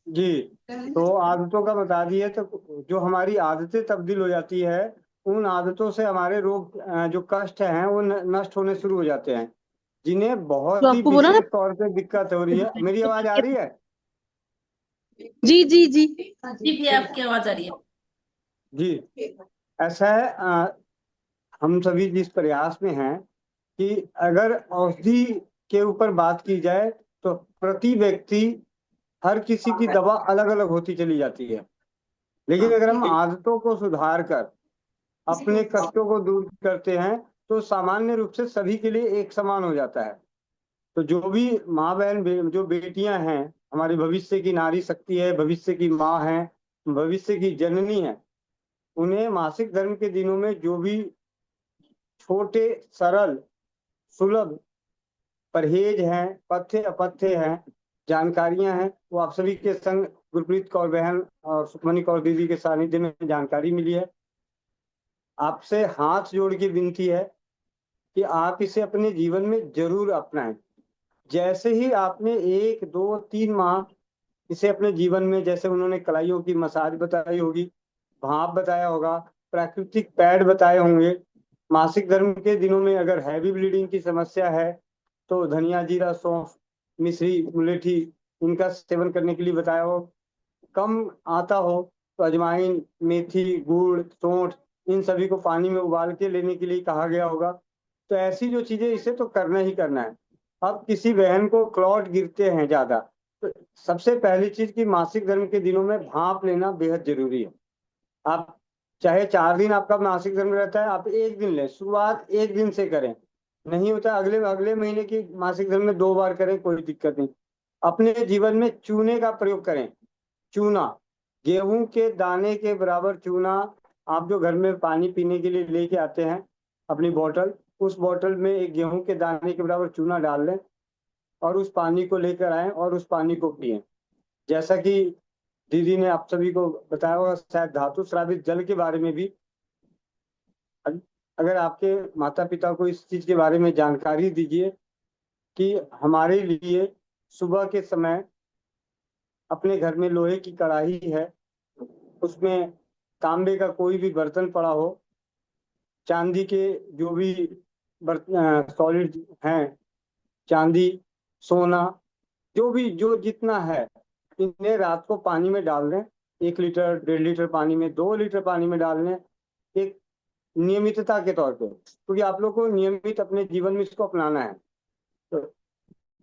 जी, तो आदतों का बता दिए तो जो हमारी आदतें तब्दील हो जाती है, उन आदतों से हमारे रोग जो कष्ट हैं वो नष्ट होने शुरू हो जाते हैं। जिन्हें बहुत जो ही आपको बोला ना। विशेष तौर पे दिक्कत हो रही है। मेरी आवाज आ रही है? जी जी जी। जी भैया आपकी आवाज आ रही है। जी, ऐसा है, हम सभी जिस प्रयास में हैं कि अगर औषधि के ऊपर बात की जाए तो प्रति व्यक्ति हर किसी की दवा अलग अलग होती चली जाती है, लेकिन अगर हम आदतों को सुधार कर अपने कष्टों को दूर करते हैं तो सामान्य रूप से सभी के लिए एक समान हो जाता है। तो जो भी माँ बहन जो बेटियां हैं, हमारी भविष्य की नारी शक्ति है, भविष्य की माँ है, भविष्य की जननी है, उन्हें मासिक धर्म के दिनों में जो भी छोटे सरल सुलभ परहेज हैं, पथ्य अपथ्य हैं, जानकारियां हैं, वो आप सभी के संग गुरप्रीत कौर बहन और सुखमनी कौर दीदी के सानिध्य में जानकारी मिली है। आपसे हाथ जोड़ के विनती है कि आप इसे अपने जीवन में जरूर अपनाएं। जैसे ही आपने 1 2 3 माह इसे अपने जीवन में, जैसे उन्होंने कलाइयों की मसाज बताई होगी, भाप बताया होगा, प्राकृतिक पैड बताए होंगे, मासिक धर्म के दिनों में अगर हैवी ब्लीडिंग की समस्या है तो धनिया जीरा सौंफ मिश्री मुलेठी इनका सेवन करने के लिए बताया हो, कम आता हो तो अजवाइन मेथी गुड़ सौंठ इन सभी को पानी में उबाल के लेने के लिए कहा गया होगा। तो ऐसी जो चीजें, इसे तो करना ही करना है। अब किसी बहन को क्लॉट गिरते हैं ज्यादा, तो सबसे पहली चीज कि मासिक धर्म के दिनों में भाप लेना बेहद जरूरी है। आप चाहे 4 दिन आपका मासिक धर्म रहता है, आप 1 दिन लें, शुरुआत 1 दिन से करें, नहीं होता अगले अगले महीने की मासिक धर्म में 2 बार करें, कोई दिक्कत नहीं। अपने जीवन में चूने का प्रयोग करें। चूना, गेहूं के दाने के बराबर चूना, आप जो घर में पानी पीने के लिए लेके आते हैं अपनी बोतल, उस बोतल में एक गेहूं के दाने के बराबर चूना डाल लें और उस पानी को लेकर आए और उस पानी को पिए। जैसा कि दीदी ने आप सभी को बताया होगा, शायद धातु स्रावित जल के बारे में भी अगर आपके माता पिता को इस चीज के बारे में जानकारी दीजिए कि हमारे लिए सुबह के समय अपने घर में लोहे की कढ़ाई है, उसमें तांबे का कोई भी बर्तन पड़ा हो, चांदी के जो भी सॉलिड हैं, चांदी सोना जो भी जो जितना है, इन्हें रात को पानी में डाल दें। 1 लीटर 1.5 लीटर पानी में, 2 लीटर पानी में डाल दें, एक नियमितता के तौर पे, क्योंकि आप लोग को नियमित अपने जीवन में इसको अपनाना है। तो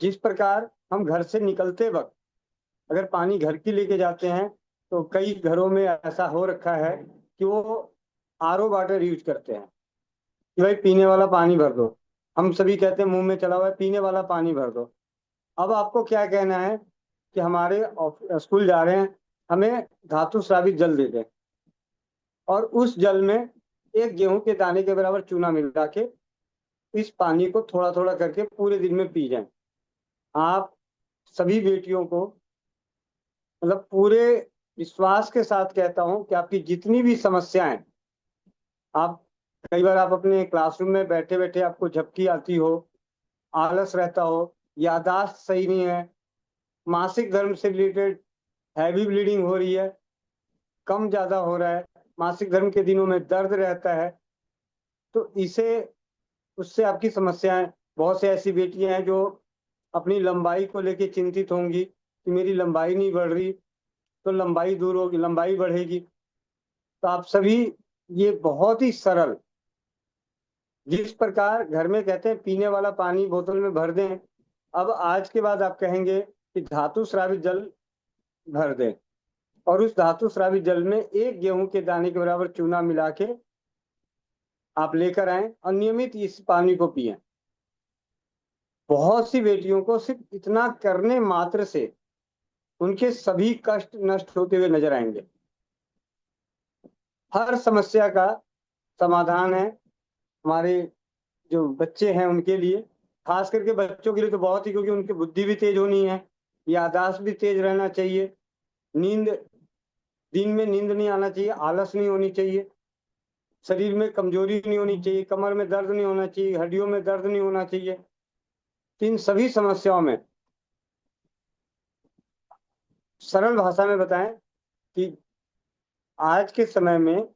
जिस प्रकार हम घर से निकलते वक्त अगर पानी घर की लेके जाते हैं, तो कई घरों में ऐसा हो रखा है कि वो आरओ वाटर यूज करते हैं कि भाई पीने वाला पानी भर दो। हम सभी कहते हैं मुंह में चला हुआ है पीने वाला पानी भर दो। अब आपको क्या कहना है कि हमारे स्कूल जा रहे हैं, हमें धातु स्रावित जल दे दें और उस जल में एक गेहूं के दाने के बराबर चूना मिला के इस पानी को थोड़ा थोड़ा करके पूरे दिन में पी जाएं। आप सभी बेटियों को, मतलब पूरे विश्वास के साथ कहता हूं कि आपकी जितनी भी समस्याएं, आप कई बार आप अपने क्लासरूम में बैठे बैठे आपको झपकी आती हो, आलस रहता हो, याददाश्त सही नहीं है, मासिक धर्म से रिलेटेड हैवी ब्लीडिंग हो रही है, कम ज्यादा हो रहा है, मासिक धर्म के दिनों में दर्द रहता है, तो इसे उससे आपकी समस्याएं, बहुत से ऐसी बेटियां हैं जो अपनी लंबाई को लेके चिंतित होंगी कि मेरी लंबाई नहीं बढ़ रही, तो लंबाई दूर होगी, लंबाई बढ़ेगी। तो आप सभी ये बहुत ही सरल, जिस प्रकार घर में कहते हैं पीने वाला पानी बोतल में भर दें, अब आज के बाद आप कहेंगे कि धातु स्रावित जल भर दें और उस धातु स्रावित जल में एक गेहूं के दाने के बराबर चूना मिला के आप लेकर आए और नियमित इस पानी को पिए। बहुत सी बेटियों को सिर्फ इतना करने मात्र से उनके सभी कष्ट नष्ट होते हुए नजर आएंगे। हर समस्या का समाधान है हमारे जो बच्चे हैं उनके लिए, खास करके बच्चों के लिए तो बहुत ही, क्योंकि उनकी बुद्धि भी तेज होनी है, याददाश्त भी तेज रहना चाहिए, नींद, दिन में नींद नहीं आना चाहिए, आलस नहीं होनी चाहिए, शरीर में कमजोरी नहीं होनी चाहिए, कमर में दर्द नहीं होना चाहिए, हड्डियों में दर्द नहीं होना चाहिए। इन सभी समस्याओं में सरल भाषा में बताएं कि आज के समय में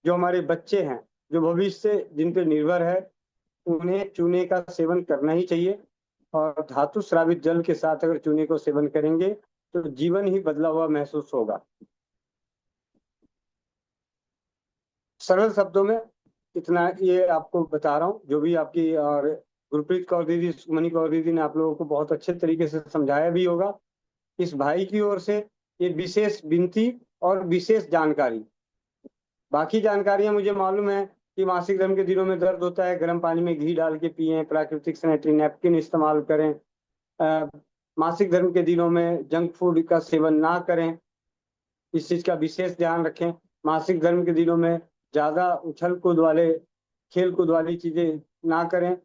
जो हमारे बच्चे हैं, जो भविष्य जिन पे निर्भर है, उन्हें चूने का सेवन करना ही चाहिए। और धातु स्रावित जल के साथ अगर चूने को सेवन करेंगे तो जीवन ही बदला हुआ महसूस होगा। सरल शब्दों में इतना ये आपको बता रहा हूँ। जो भी आपकी और गुरप्रीत कौर दीदी, सुमनी कौर दीदी ने आप लोगों को बहुत अच्छे तरीके से समझाया भी होगा। इस भाई की ओर से ये विशेष विनती और विशेष जानकारी। बाकी जानकारियां मुझे मालूम है कि मासिक धर्म के दिनों में दर्द होता है, गर्म पानी में घी डाल के पिएं, प्राकृतिक सैनिटरी नैपकिन इस्तेमाल करें, मासिक धर्म के दिनों में जंक फूड का सेवन ना करें, इस चीज का विशेष ध्यान रखें। मासिक धर्म के दिनों में ज्यादा उछल कूद वाले, खेल कूद वाली चीजें ना करें।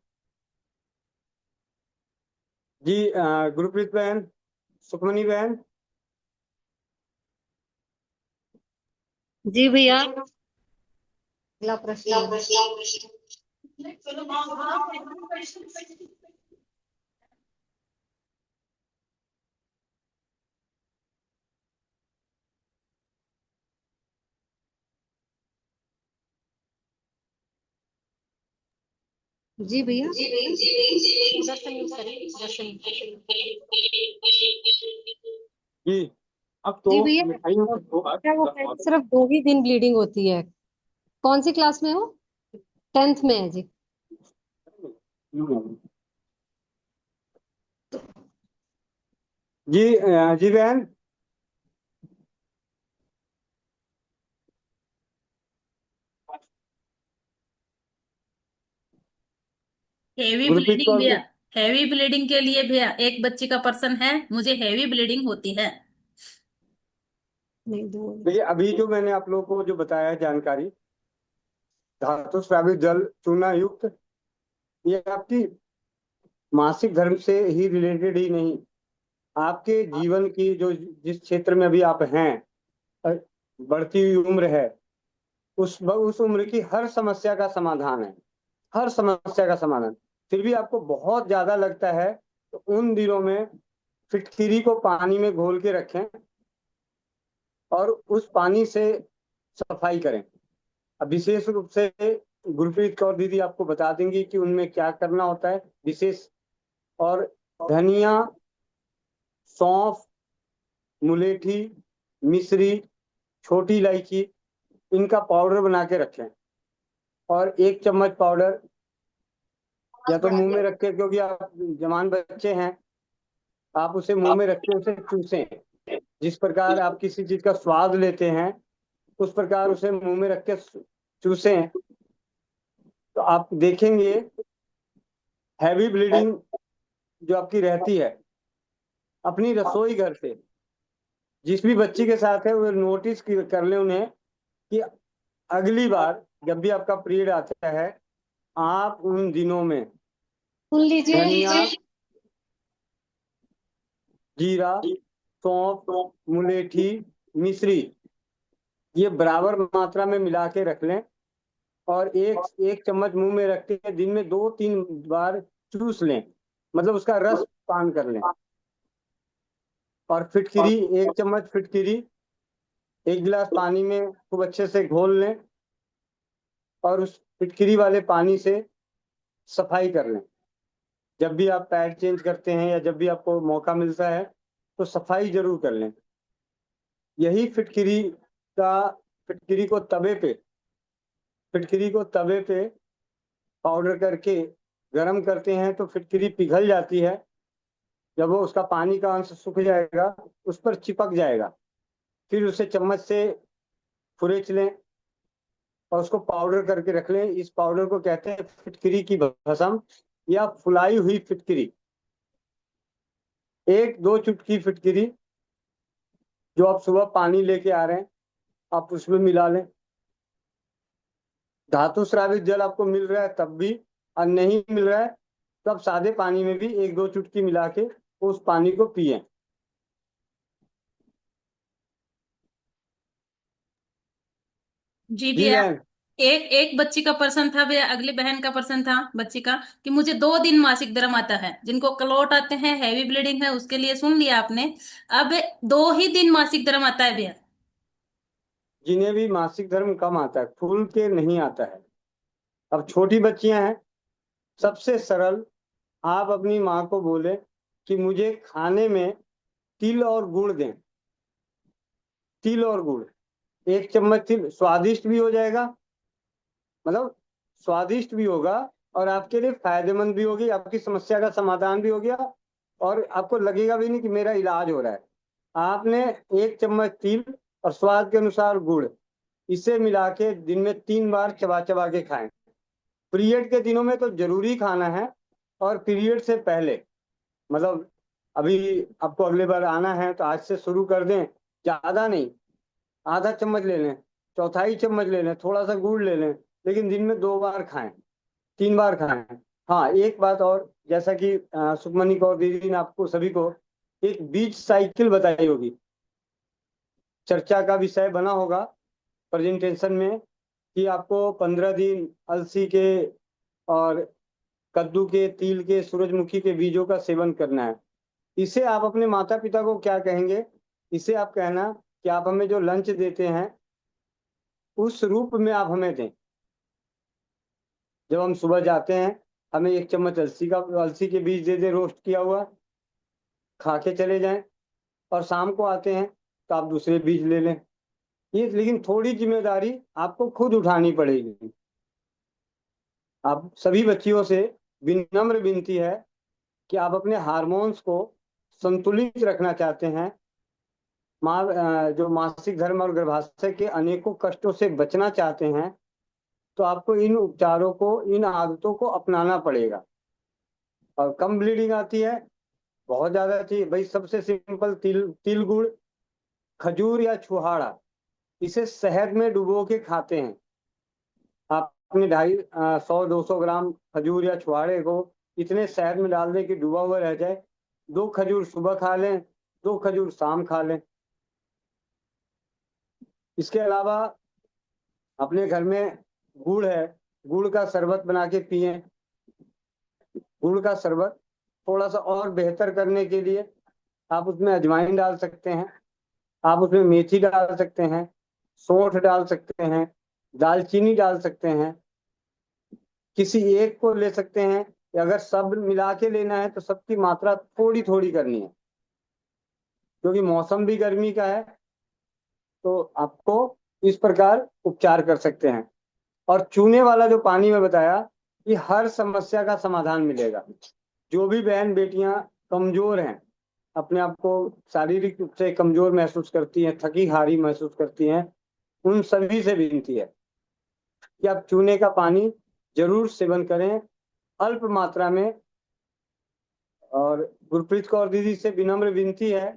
जी गुरप्रीत बहन, सुखमनी बहन। जी भैया, अगला प्रश्न। जी भैया, जी अब तो जी भैया, मिठाइयों क्या वो कहते सिर्फ 2 ही दिन ब्लीडिंग होती है? कौन सी क्लास में हो? 10th में है जी। जी जी बहन। हेवी गुरप्रीत ब्लीडिंग कौर भैया, हेवी ब्लीडिंग के लिए भैया एक बच्ची का पर्सन है, मुझे हेवी ब्लीडिंग होती है। नहीं, 2। देखिए अभी जो मैंने आप लोगों को जो बताया है जानकारी, धातु स्रावित जल चूना युक्त, ये आपकी मासिक धर्म से ही रिलेटेड ही नहीं, आपके जीवन की जो जिस क्षेत्र में अभी आप हैं, बढ़ती हुई उम्र है, उस उम्र की हर समस्या का समाधान है, हर समस्या का समाधान। फिर भी आपको बहुत ज्यादा लगता है तो उन दिनों में फिटकिरी को पानी में घोल के रखें और उस पानी से सफाई करें। अब विशेष रूप से गुरप्रीत कौर दीदी आपको बता देंगी कि उनमें क्या करना होता है विशेष। और धनिया, सौंफ, मुलेठी, मिश्री, छोटी इलायची, इनका पाउडर बना के रखें और 1 चम्मच पाउडर या तो मुंह में रखें, क्योंकि आप जवान बच्चे हैं, आप उसे मुंह में रख के उसे चूसें। जिस प्रकार आप किसी चीज का स्वाद लेते हैं उस प्रकार उसे मुंह में रख के चूसें, तो आप देखेंगे हैवी ब्लीडिंग जो आपकी रहती है, अपनी रसोई घर से जिस भी बच्ची के साथ है वो नोटिस कर ले उन्हें कि अगली बार जब भी आपका पीरियड आता है, आप उन दिनों में सुन लीजिए। धनिया, जीरा, सौंफ, मुलेठी, मिश्री, ये बराबर मात्रा में मिला के रख लें और एक चम्मच मुंह में रख के दिन में 2-3 बार चूस लें, मतलब उसका रस पान कर लें। और फिटकिरी, 1 चम्मच फिटकिरी 1 गिलास पानी में खूब अच्छे से घोल लें और उस फिटकिरी वाले पानी से सफाई कर लें। जब भी आप पैड चेंज करते हैं या जब भी आपको मौका मिलता है तो सफाई जरूर कर लें। यही फिटकिरी को तवे पे पाउडर करके गरम करते हैं तो फिटकिरी पिघल जाती है। जब वो उसका पानी का अंश सूख जाएगा उस पर चिपक जाएगा, फिर उसे चम्मच से खुरेच लें और उसको पाउडर करके रख लें। इस पाउडर को कहते हैं फिटकिरी की भस्म या फुलाई हुई फिटकिरी। 1-2 चुटकी फिटकिरी जो आप सुबह पानी लेके आ रहे हैं आप उसमें मिला लें। धातु स्रावित जल आपको मिल रहा है तब भी, और नहीं मिल रहा है तो आप सादे पानी में भी 1-2 चुटकी मिला के उस पानी को पिए। जी जी भैया, बहन। एक एक बच्ची का पर्सन था भैया, अगली बहन का पर्सन था बच्ची का, कि मुझे 2 दिन मासिक धर्म आता है, जिनको क्लॉट आते हैं, हैवी ब्लीडिंग है, उसके लिए सुन लिया आपने। अब 2 ही दिन मासिक धर्म आता है भैया। जिन्हें भी मासिक धर्म कम आता है, खुल के नहीं आता है, अब छोटी बच्चियां हैं, सबसे सरल आप अपनी माँ को बोले कि मुझे खाने में तिल और गुड़ दें। तिल और गुड़, 1 चम्मच तिल, स्वादिष्ट भी हो जाएगा, मतलब स्वादिष्ट भी होगा और आपके लिए फायदेमंद भी होगी, आपकी समस्या का समाधान भी हो गया और आपको लगेगा भी नहीं कि मेरा इलाज हो रहा है। आपने 1 चम्मच तिल और स्वाद के अनुसार गुड़, इसे मिला के दिन में 3 बार चबा चबा के खाएं। पीरियड के दिनों में तो जरूरी खाना है और पीरियड से पहले, मतलब अभी आपको अगले बार आना है तो आज से शुरू कर दें, ज्यादा नहीं, आधा चम्मच ले लें, चौथाई चम्मच ले लें, थोड़ा सा गुड़ ले लें, लेकिन दिन में 2 बार खाएं, 3 बार खाएं। हाँ, एक बात और, जैसा कि सुखमनी कौर दीदी ने आपको सभी को एक बीज साइकिल बताई होगी, चर्चा का विषय बना होगा प्रेजेंटेशन में, कि आपको 15 दिन अलसी के और कद्दू के, तिल के, सूरजमुखी के बीजों का सेवन करना है। इसे आप अपने माता पिता को क्या कहेंगे, इसे आप कहना कि आप हमें जो लंच देते हैं उस रूप में आप हमें दें। जब हम सुबह जाते हैं हमें 1 चम्मच अलसी के बीज दे दें, रोस्ट किया हुआ, खा के चले जाएं, और शाम को आते हैं तो आप दूसरे बीज ले लें। ये लेकिन थोड़ी जिम्मेदारी आपको खुद उठानी पड़ेगी। आप सभी बच्चियों से विनम्र विनती है कि आप अपने हार्मोन्स को संतुलित रखना चाहते हैं, जो मासिक धर्म और गर्भाशय के अनेकों कष्टों से बचना चाहते हैं, तो आपको इन उपचारों को, इन आदतों को अपनाना पड़ेगा। और कम ब्लीडिंग आती है, बहुत ज्यादा चाहिए भाई, सबसे सिंपल तिल गुड़, खजूर या छुहाड़ा, इसे शहद में डुबो के खाते हैं। आप अपने 100-200 ग्राम खजूर या छुहाड़े को इतने शहद में डाल दें कि डूबा हुआ रह जाए। 2 खजूर सुबह खा लें, 2 खजूर शाम खा लें। इसके अलावा अपने घर में गुड़ है, गुड़ का शरबत बना के पिए। गुड़ का शरबत थोड़ा सा और बेहतर करने के लिए आप उसमें अजवाइन डाल सकते हैं, आप उसमें मेथी डाल सकते हैं, सौंठ डाल सकते हैं, दालचीनी डाल सकते हैं, किसी एक को ले सकते हैं। अगर सब मिला के लेना है तो सबकी मात्रा थोड़ी थोड़ी करनी है, क्योंकि मौसम भी गर्मी का है, तो आपको इस प्रकार उपचार कर सकते हैं। और चूने वाला जो पानी में बताया, कि हर समस्या का समाधान मिलेगा। जो भी बहन बेटियां कमजोर हैं, अपने आप को शारीरिक रूप से कमजोर महसूस करती हैं, थकी हारी महसूस करती हैं, उन सभी से विनती है कि आप चूने का पानी जरूर सेवन करें, अल्प मात्रा में। और गुरप्रीत कौर दीदी से विनम्र विनती है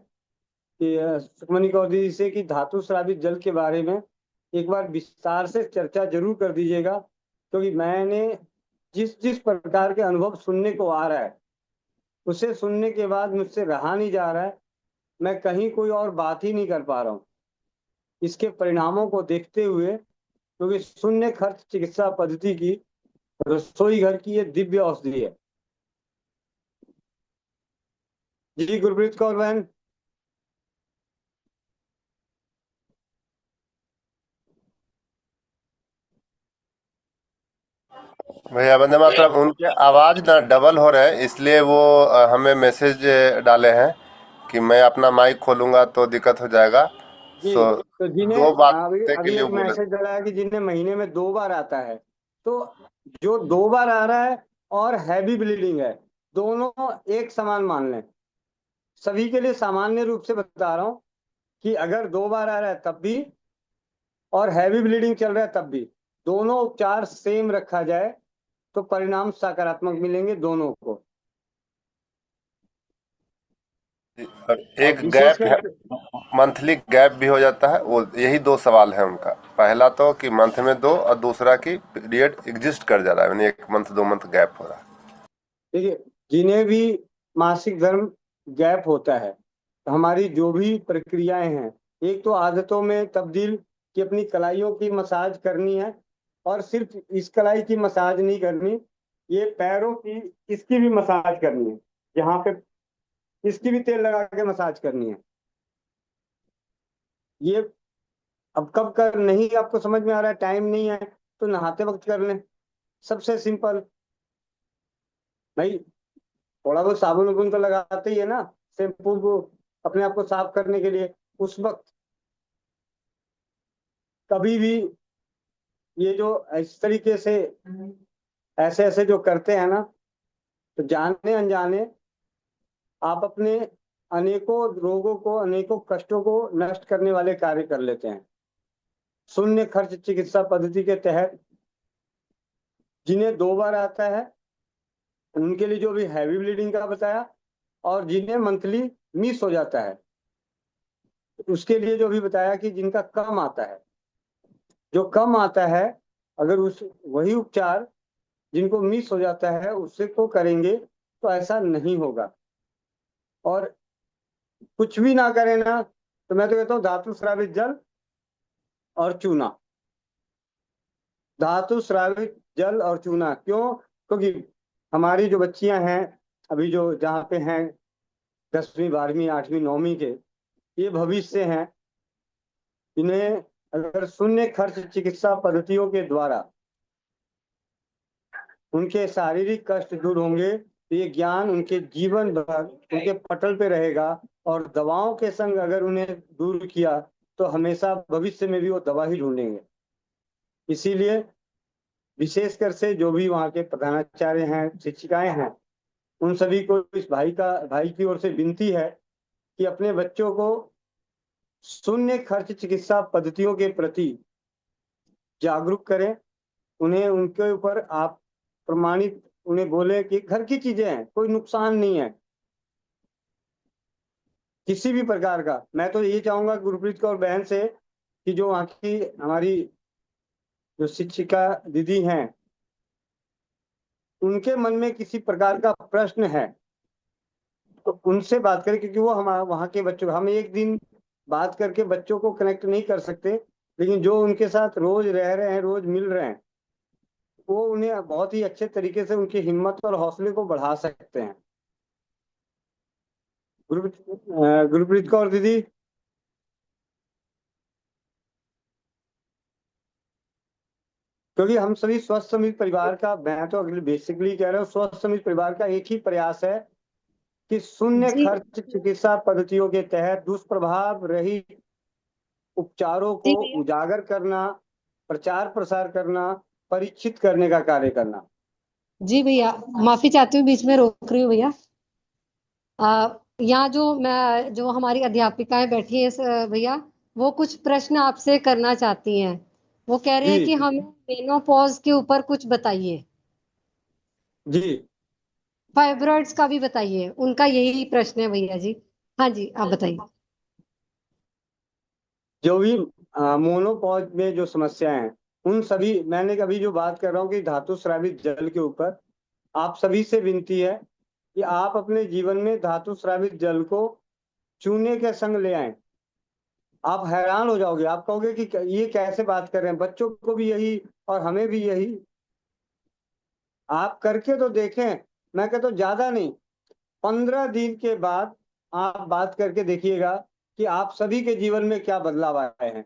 कि सुखमनी कौर दीदी से कि धातु स्रावित जल के बारे में एक बार विस्तार से चर्चा जरूर कर दीजिएगा, क्योंकि मैंने जिस जिस प्रकार के अनुभव सुनने को आ रहा है, उसे सुनने के बाद मुझसे रहा नहीं जा रहा है, मैं कहीं कोई और बात ही नहीं कर पा रहा हूँ इसके परिणामों को देखते हुए, क्योंकि शून्य खर्च चिकित्सा पद्धति की रसोई घर की ये दिव्य औषधि है। जी गुरप्रीत कौर बहन। भैया वंदे मातरम, उनके आवाज ना डबल हो रहे हैं, इसलिए वो हमें मैसेज डाले हैं कि मैं अपना माइक खोलूंगा तो दिक्कत हो जाएगा। जी, सो तो जिन्हें 2 बातें के अभी लिए एक बोले। मैसेज डाला है कि जिन्हें महीने में 2 बार आता है, तो जो 2 बार आ रहा है और हैवी ब्लीडिंग है, दोनों एक समान मान लें। सभी के लिए सामान्य रूप से बता रहा हूँ कि अगर 2 बार आ रहा है तब भी और हैवी ब्लीडिंग चल रहा है तब भी, दोनों उपचार सेम रखा जाए तो परिणाम सकारात्मक मिलेंगे दोनों को। और एक और विशेष गैप है, कर मंथली गैप भी हो जाता है। वो यही 2 सवाल है उनका। पहला तो कि मंथ में 2, और दूसरा कि पीरियड एग्जिस्ट कर जा रहा है, यानी 1 मंथ 2 मंथ गैप हो रहा है। देखिए, जिन्हें भी मासिक धर्म गैप होता है, तो हमारी जो भी प्रक्रियाएं हैं, एक तो आदतों में तब्दील, कि अपनी कलाइयों की मसाज करनी है, और सिर्फ इस कलाई की मसाज नहीं करनी, ये पैरों की, इसकी भी मसाज करनी है, यहाँ पे इसकी भी तेल लगा के मसाज करनी है। ये अब कब कर, नहीं आपको समझ में आ रहा है, टाइम नहीं है, तो नहाते वक्त कर लें, सबसे सिंपल भाई। थोड़ा बहुत साबुन उबुन तो लगाते ही है ना, शैम्पू को अपने आप को साफ करने के लिए। उस वक्त कभी भी ये जो इस तरीके से ऐसे ऐसे जो करते हैं ना, तो जाने अनजाने आप अपने अनेकों रोगों को, अनेकों कष्टों को नष्ट करने वाले कार्य कर लेते हैं। शून्य खर्च चिकित्सा पद्धति के तहत जिन्हें 2 बार आता है उनके लिए जो भी हैवी ब्लीडिंग का बताया, और जिन्हें मंथली मिस हो जाता है उसके लिए जो भी बताया कि जिनका कम आता है, जो कम आता है अगर उस वही उपचार जिनको मिस हो जाता है उससे को करेंगे तो ऐसा नहीं होगा। और कुछ भी ना करें ना, तो मैं तो कहता हूँ धातु स्रावित जल और चूना, धातु स्रावित जल और चूना। क्यों? क्योंकि हमारी जो बच्चियां हैं अभी जो जहाँ पे हैं 10वीं 12वीं 8वीं 9वीं के, ये भविष्य हैं। इन्हें अगर शून्य खर्च चिकित्सा पद्धतियों के द्वारा उनके शारीरिक कष्ट दूर होंगे तो ये ज्ञान उनके जीवन भर उनके पटल पे रहेगा। और दवाओं के संग अगर उन्हें दूर किया तो हमेशा भविष्य में भी वो दवा ही ढूंढेंगे। इसीलिए विशेषकर से जो भी वहाँ के प्रधानाचार्य हैं, शिक्षिकाएं हैं, उन सभी को इस भाई की ओर से विनती है कि अपने बच्चों को शून्य खर्च चिकित्सा पद्धतियों के प्रति जागरूक करें। उन्हें उनके ऊपर आप प्रमाणित उन्हें बोले कि घर की चीजें हैं, कोई नुकसान नहीं है किसी भी प्रकार का। मैं तो ये चाहूंगा गुरप्रीत कौर बहन से कि जो वहाँ की हमारी जो शिक्षिका दीदी हैं उनके मन में किसी प्रकार का प्रश्न है तो उनसे बात करें, क्योंकि वो हमारे वहाँ के बच्चों, हम एक दिन बात करके बच्चों को कनेक्ट नहीं कर सकते, लेकिन जो उनके साथ रोज रह रहे हैं, रोज मिल रहे हैं, वो उन्हें बहुत ही अच्छे तरीके से उनकी हिम्मत और हौसले को बढ़ा सकते हैं। गुरप्रीत कौर दीदी। क्योंकि हम सभी स्वस्थ समित परिवार का, मैं तो बेसिकली कह रहा हूँ, स्वस्थ समित परिवार का एक ही प्रयास है कि शून्य जी खर्च चिकित्सा पद्धतियों के तहत दुष्प्रभाव रहित उपचारों जी को भैया। उजागर करना, प्रचार प्रसार करना, परीक्षित करने का कार्य करना। जी भैया, माफी चाहती हूँ बीच में रोक रही हूँ भैया। यहाँ जो हमारी अध्यापिकाएं बैठी हैं भैया, वो कुछ प्रश्न आपसे करना चाहती हैं। वो कह रहे हैं जी कि हमें मेनोपॉज के ऊपर कुछ बताइए, जी। फाइब्रॉइड्स का भी बताइए, उनका यही प्रश्न है भैया जी। हाँ जी, आप बताइए। जो भी मोनोपॉज में जो समस्याएं हैं उन सभी, मैंने अभी जो बात कर रहा हूँ कि धातु स्रावित जल के ऊपर, आप सभी से विनती है कि आप अपने जीवन में धातु स्रावित जल को चूने के संग ले आए। आप हैरान हो जाओगे, आप कहोगे कि ये कैसे बात कर रहे हैं, बच्चों को भी यही और हमें भी यही। आप करके तो देखें, मैं कहता हूँ ज्यादा नहीं, 15 दिन के बाद आप बात करके देखिएगा कि आप सभी के जीवन में क्या बदलाव आए हैं।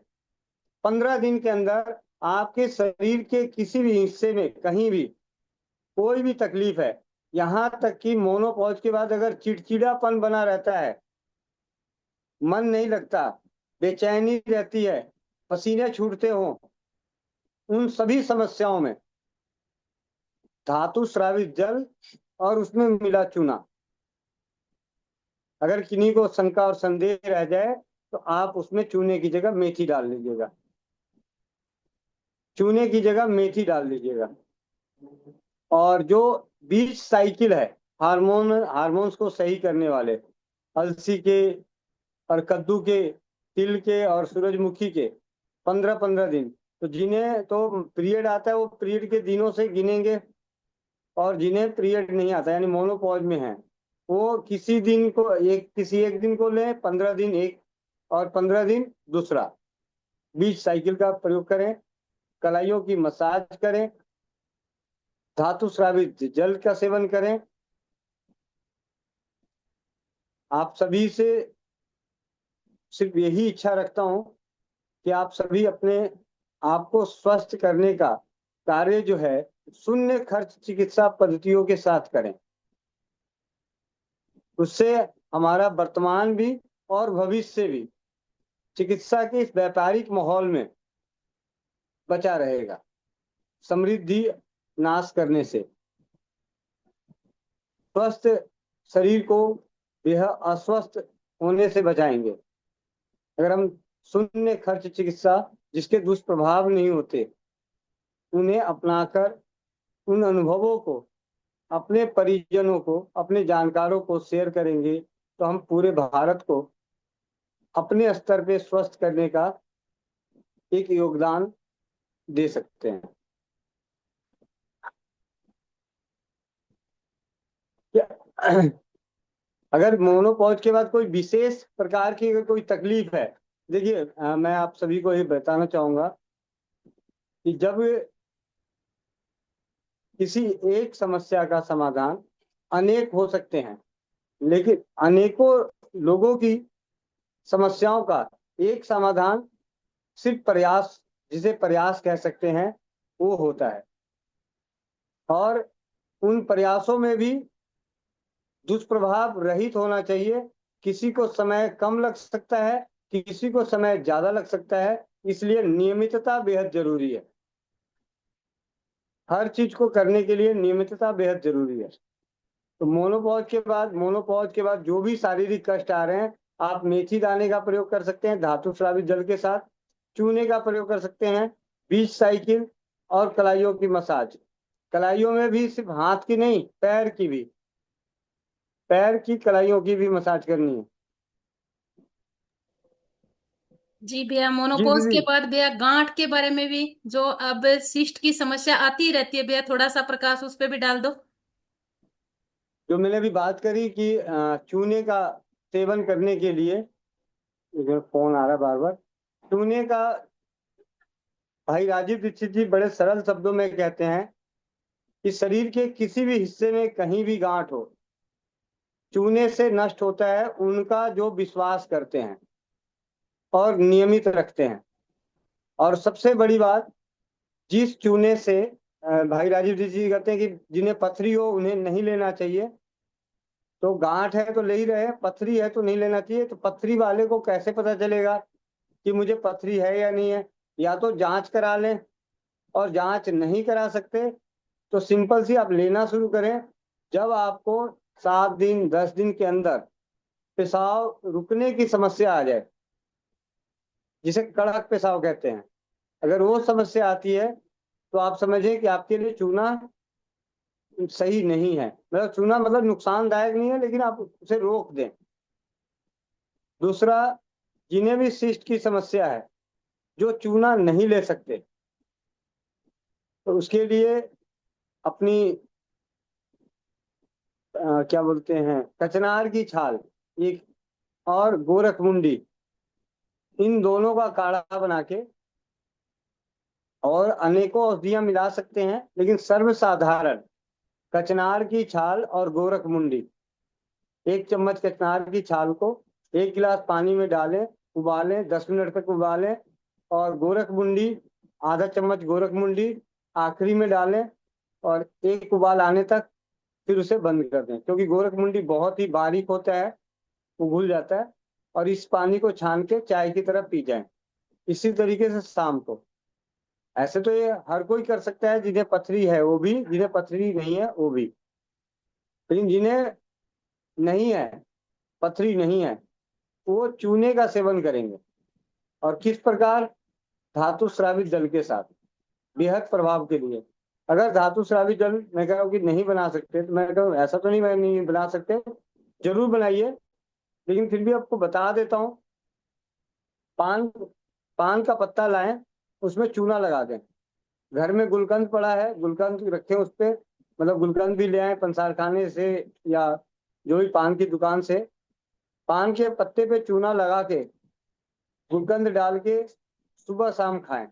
15 दिन के अंदर आपके शरीर के किसी भी हिस्से में कहीं भी कोई भी तकलीफ है, यहाँ तक कि मोनोपॉज के बाद अगर चिड़चिड़ापन बना रहता है, मन नहीं लगता, बेचैनी रहती है, पसीने छूटते हो, उन सभी समस्याओं में धातु स्रावित जल और उसमें मिला चूना, अगर किन्हीं को शंका और संदेह रह जाए तो आप उसमें चूने की जगह मेथी डाल लीजिएगा, चूने की जगह मेथी डाल लीजिएगा। और जो बीज साइकिल है, हार्मोन्स को सही करने वाले, अलसी के और कद्दू के, तिल के और सूरजमुखी के 15-15 दिन, तो जिन्हें तो पीरियड आता है वो पीरियड के दिनों से गिनेंगे, और जिन्हें पीरियड नहीं आता यानी मोनोपॉज में है वो किसी एक दिन को लें, 15 दिन एक और 15 दिन दूसरा। बीज साइकिल का प्रयोग करें, कलाइयों की मसाज करें, धातु स्रावित जल का सेवन करें। आप सभी से सिर्फ यही इच्छा रखता हूं कि आप सभी अपने आप को स्वस्थ करने का कार्य जो है शून्य खर्च चिकित्सा पद्धतियों के साथ करें। उससे हमारा वर्तमान भी और भविष्य भी चिकित्सा के इस व्यापारिक माहौल में बचा रहेगा, समृद्धि नाश करने से। स्वस्थ शरीर को यह अस्वस्थ होने से बचाएंगे। अगर हम शून्य खर्च चिकित्सा जिसके दुष्प्रभाव नहीं होते उन्हें अपनाकर उन अनुभवों को अपने परिजनों को, अपने जानकारों को शेयर करेंगे तो हम पूरे भारत को अपने स्तर पे स्वस्थ करने का एक योगदान दे सकते हैं। अगर मोनोपॉज के बाद कोई विशेष प्रकार की अगर कोई तकलीफ है, देखिए मैं आप सभी को ये बताना चाहूंगा कि जब किसी एक समस्या का समाधान अनेक हो सकते हैं, लेकिन अनेकों लोगों की समस्याओं का एक समाधान सिर्फ प्रयास, जिसे प्रयास कह सकते हैं, वो होता है। और उन प्रयासों में भी दुष्प्रभाव रहित होना चाहिए। किसी को समय कम लग सकता है, किसी को समय ज्यादा लग सकता है, इसलिए नियमितता बेहद जरूरी है। हर चीज को करने के लिए नियमितता बेहद जरूरी है। तो मोनोपॉज के बाद जो भी शारीरिक कष्ट आ रहे हैं, आप मेथी दाने का प्रयोग कर सकते हैं, धातु श्रावित जल के साथ चूने का प्रयोग कर सकते हैं, बीच साइकिल और कलाइयों की मसाज। कलाइयों में भी सिर्फ हाथ की नहीं, पैर की भी, पैर की कलाइयों की भी मसाज करनी है। जी भैया, जी मोनोपोज के दीदी, बाद भैया गांठ के बारे में भी, जो अब सिस्ट की समस्या आती रहती है भैया, थोड़ा सा प्रकाश उस पर भी डाल दो। जो मैंने अभी बात करी कि चूने का सेवन करने के लिए, फोन आ रहा बार बार, चूने का भाई राजीव दीक्षित जी बड़े सरल शब्दों में कहते हैं कि शरीर के किसी भी हिस्से में कहीं भी गांठ हो, चूने से नष्ट होता है उनका जो विश्वास करते हैं और नियमित रखते हैं। और सबसे बड़ी बात, जिस चूने से भाई राजीव जी कहते हैं कि जिन्हें पथरी हो उन्हें नहीं लेना चाहिए। तो गांठ है तो ले ही रहे, पथरी है तो नहीं लेना चाहिए। तो पथरी वाले को कैसे पता चलेगा कि मुझे पथरी है या नहीं है? या तो जांच करा लें, और जांच नहीं करा सकते तो सिंपल सी आप लेना शुरू करें। जब आपको 7 दिन 10 दिन के अंदर पेशाब रुकने की समस्या आ जाए, जिसे कड़क पेशाब कहते हैं, अगर वो समस्या आती है तो आप समझें कि आपके लिए चूना सही नहीं है। मतलब चूना मतलब नुकसानदायक नहीं है, लेकिन आप उसे रोक दें। दूसरा, जिन्हें भी सिस्ट की समस्या है, जो चूना नहीं ले सकते, तो उसके लिए अपनी क्या बोलते हैं, कचनार की छाल एक और गोरख मुंडी, इन दोनों का काढ़ा बना के, और अनेकों औषधियां मिला सकते हैं, लेकिन सर्वसाधारण कचनार की छाल और गोरख मुंडी। 1 चम्मच कचनार की छाल को 1 गिलास पानी में डालें, उबालें, 10 मिनट तक उबालें, और गोरख मुंडी आधा चम्मच गोरख मुंडी आखिरी में डालें, और 1 उबाल आने तक फिर उसे बंद कर दें, क्योंकि गोरख मुंडी बहुत ही बारीक होता है, वो घुल जाता है। और इस पानी को छान के चाय की तरह पी जाएं। इसी तरीके से शाम को। ऐसे तो ये हर कोई कर सकता है, जिन्हें पथरी है वो भी, जिन्हें पथरी नहीं है वो भी। लेकिन जिन्हें नहीं है, पथरी नहीं है, वो चूने का सेवन करेंगे। और किस प्रकार? धातु श्रावित जल के साथ, बेहद प्रभाव के लिए। अगर धातु श्रावित जल मैं कह रहा हूँ कि नहीं बना सकते, तो मैं कहूँ ऐसा तो नहीं मैं नहीं बना सकते, जरूर बनाइए, लेकिन फिर भी आपको बता देता हूँ। पान का पत्ता लाएं, उसमें चूना लगा दें। घर में गुलकंद पड़ा है, गुलकंद रखें उस पे, मतलब गुलकंद भी ले आए पंसार खाने से या जो भी पान की दुकान से। पान के पत्ते पे चूना लगा के गुलकंद डाल के सुबह शाम खाएं,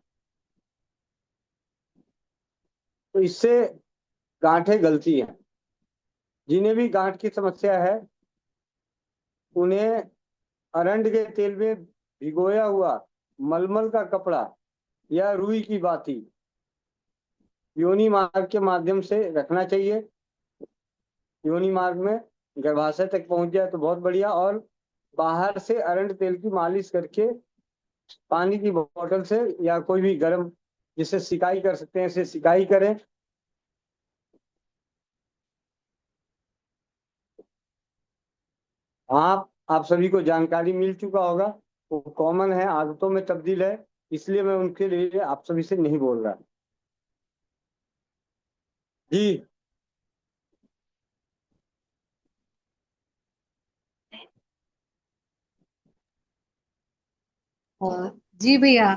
तो इससे गांठें गलती है। जिन्हें भी गांठ की समस्या है, उन्हें अरंड के तेल में भिगोया हुआ मलमल का कपड़ा या रुई की बाती योनि मार्ग के माध्यम से रखना चाहिए। योनि मार्ग में गर्भाशय तक पहुंच जाए तो बहुत बढ़िया। और बाहर से अरंड तेल की मालिश करके पानी की बोतल से या कोई भी गर्म जिससे सिकाई कर सकते हैं इसे सिकाई करें। आप सभी को जानकारी मिल चुका होगा, वो कॉमन है, आदतों में तब्दील है, इसलिए मैं उनके लिए आप सभी से नहीं बोल रहा। जी जी भैया,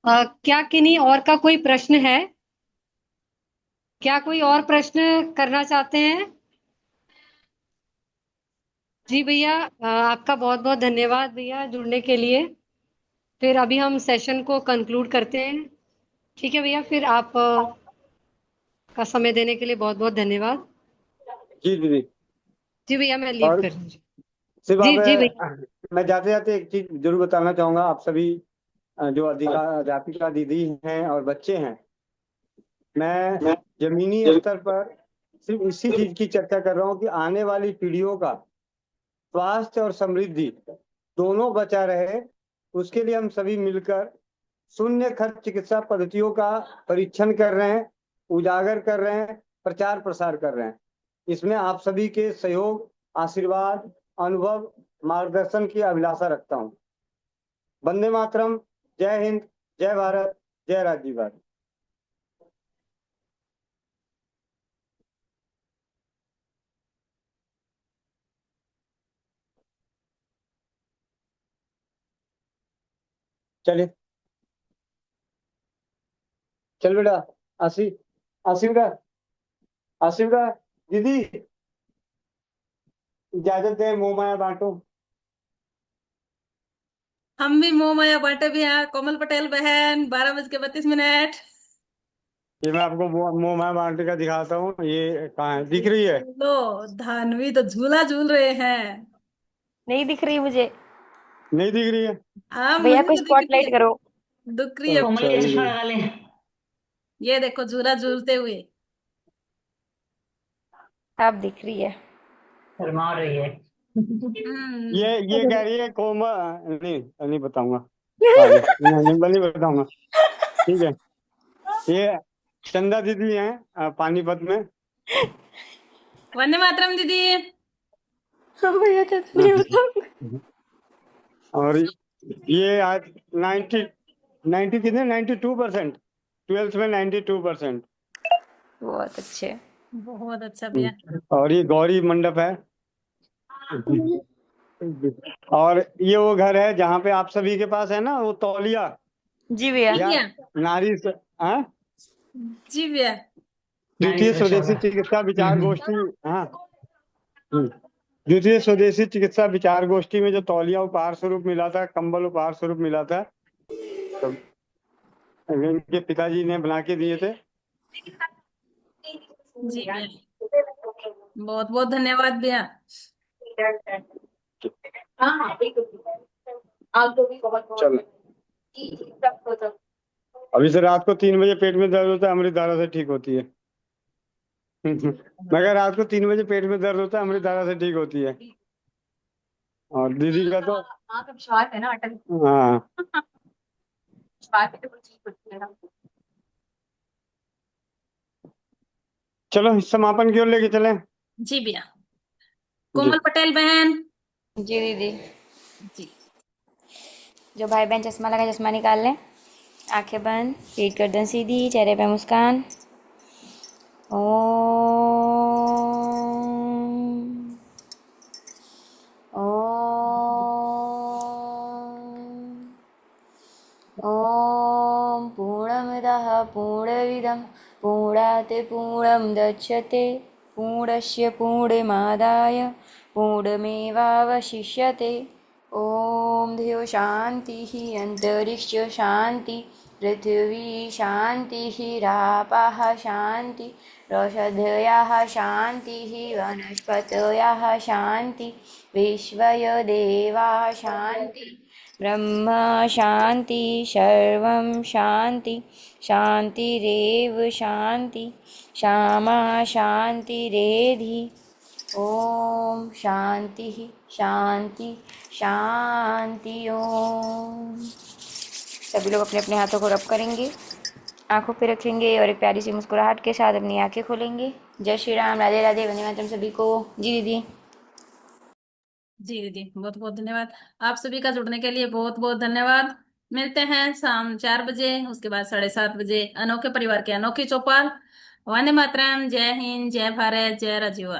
क्या किन्हीं और का कोई प्रश्न है? क्या कोई और प्रश्न करना चाहते हैं? जी भैया, आपका बहुत बहुत धन्यवाद भैया जुड़ने के लिए। फिर अभी हम सेशन को कंक्लूड करते हैं। ठीक है भैया, फिर आप का समय देने के लिए बहुत बहुत धन्यवाद। जी दीदी। जी भैया, मैं लीव और कर रही हूँ। सिर्फ जी जी भैया। मैं जाते जाते एक चीज जरूर बताना चाहूंगा। आप सभी जो अध्यापिका दीदी हैं और बच्चे हैं, मैं जमीनी स्तर पर सिर्फ इसी चीज की चर्चा कर रहा हूँ कि आने वाली पीढ़ियों का स्वास्थ्य और समृद्धि दोनों बचा रहे, उसके लिए हम सभी मिलकर शून्य खर्च चिकित्सा पद्धतियों का परीक्षण कर रहे हैं, उजागर कर रहे हैं, प्रचार प्रसार कर रहे हैं। इसमें आप सभी के सहयोग, आशीर्वाद, अनुभव, मार्गदर्शन की अभिलाषा रखता हूँ। वंदे मातरम। जय हिंद, जय भारत, जय राज्य भारत। चलिए चल बेटा। आशी आशी बेटा, आशी बेटा, दीदी इजाजत दे, मोह माया बांटो। हम भी मोह माया बांटे भी हैं। कोमल पटेल बहन, 12:32। ये मैं आपको मोह माया बांटे का दिखाता हूँ। ये कहाँ है, दिख रही है? लो, धानवी तो झूला झूल रहे हैं। नहीं दिख रही मुझे। नहीं दिख रही है? हाँ, भैया मुझे कोई तो दिख रही स्पॉटलाइट है। करो। दिख रही है। कोमल अच्छा का ये चश्मा लगा ले। ये देखो झूला झूलते हुए। आप दिख रही है। शर्मा रही है। ये कह रही है कोमल। नहीं नहीं बताऊंगा आगे, नहीं बताऊंगा। ठीक है, ये चंदा दीदी हैं पानीपत में। वंदे मातरम दीदी। भैया तो नहीं बताऊंगा। और ये आज 90 कितने 92%, 12th में 92%। बहुत अच्छे। बहुत अच्छा भैया। और ये गौरी मंडप है। और ये वो घर है जहाँ पे आप सभी के पास है ना वो तौलिया जी भैया। जी या भैया। नारी हाँ जी भैया। द्वितीय स्वदेशी चिकित्सा विचार गोष्ठी। हाँ, द्वितीय स्वदेशी चिकित्सा विचार गोष्ठी में जो तौलिया उपहार स्वरूप मिला था, कंबल उपहार स्वरूप मिला था, तो इनके पिताजी ने बना के दिए थे। जी भैया, बहुत बहुत धन्यवाद भैया। चलो, अभी से रात को 3 बजे पेट में दर्द होता है, अमृत धारा से ठीक होती है। मगर रात को 3 बजे पेट में दर्द होता है, अमृत धारा से ठीक होती है। और दीदी का तो है ना अटल। हाँ, चलो समापन की ओर लेके चले। जी भैया। कोमल पटेल बहन। जी दीदी। जी। जो भाई बहन चश्मा लगा चश्मा निकाल लें। आंखें बंद, पीठ गर्दन सीधी, चेहरे पे मुस्कान। ओम ओम पूर्णमदः पूर्णमिदं पूर्णात् पूर्णमुदच्यते पूर्णस्य पूर्णमादाय पूर्णमेवावशिष्यते। ओम धियो शांतिः अंतरिक्ष शांति पृथिवी शांतिः रापः शांति रौषधयः शांतिः वनस्पतयः शांति विश्वयो देवाः शांति ब्रह्म शांति सर्वं शांति शांतिरेव शांति श्यामा शांतिरेधि ओम शांति शांति शांति। ओम। सभी लोग अपने अपने हाथों को रब करेंगे, आंखों पे रखेंगे और एक प्यारी सी मुस्कुराहट के साथ अपनी आंखें खोलेंगे। जय श्री राम, राधे राधे, वंदे मातरम सभी को। जी दीदी। जी दीदी, बहुत बहुत धन्यवाद। आप सभी का जुड़ने के लिए बहुत बहुत धन्यवाद। मिलते हैं शाम 4 बजे, उसके बाद 7:30 बजे अनोखे परिवार के अनोखी चौपाल। वंदे मातरम, जय हिंद, जय भारत, जय राजीव।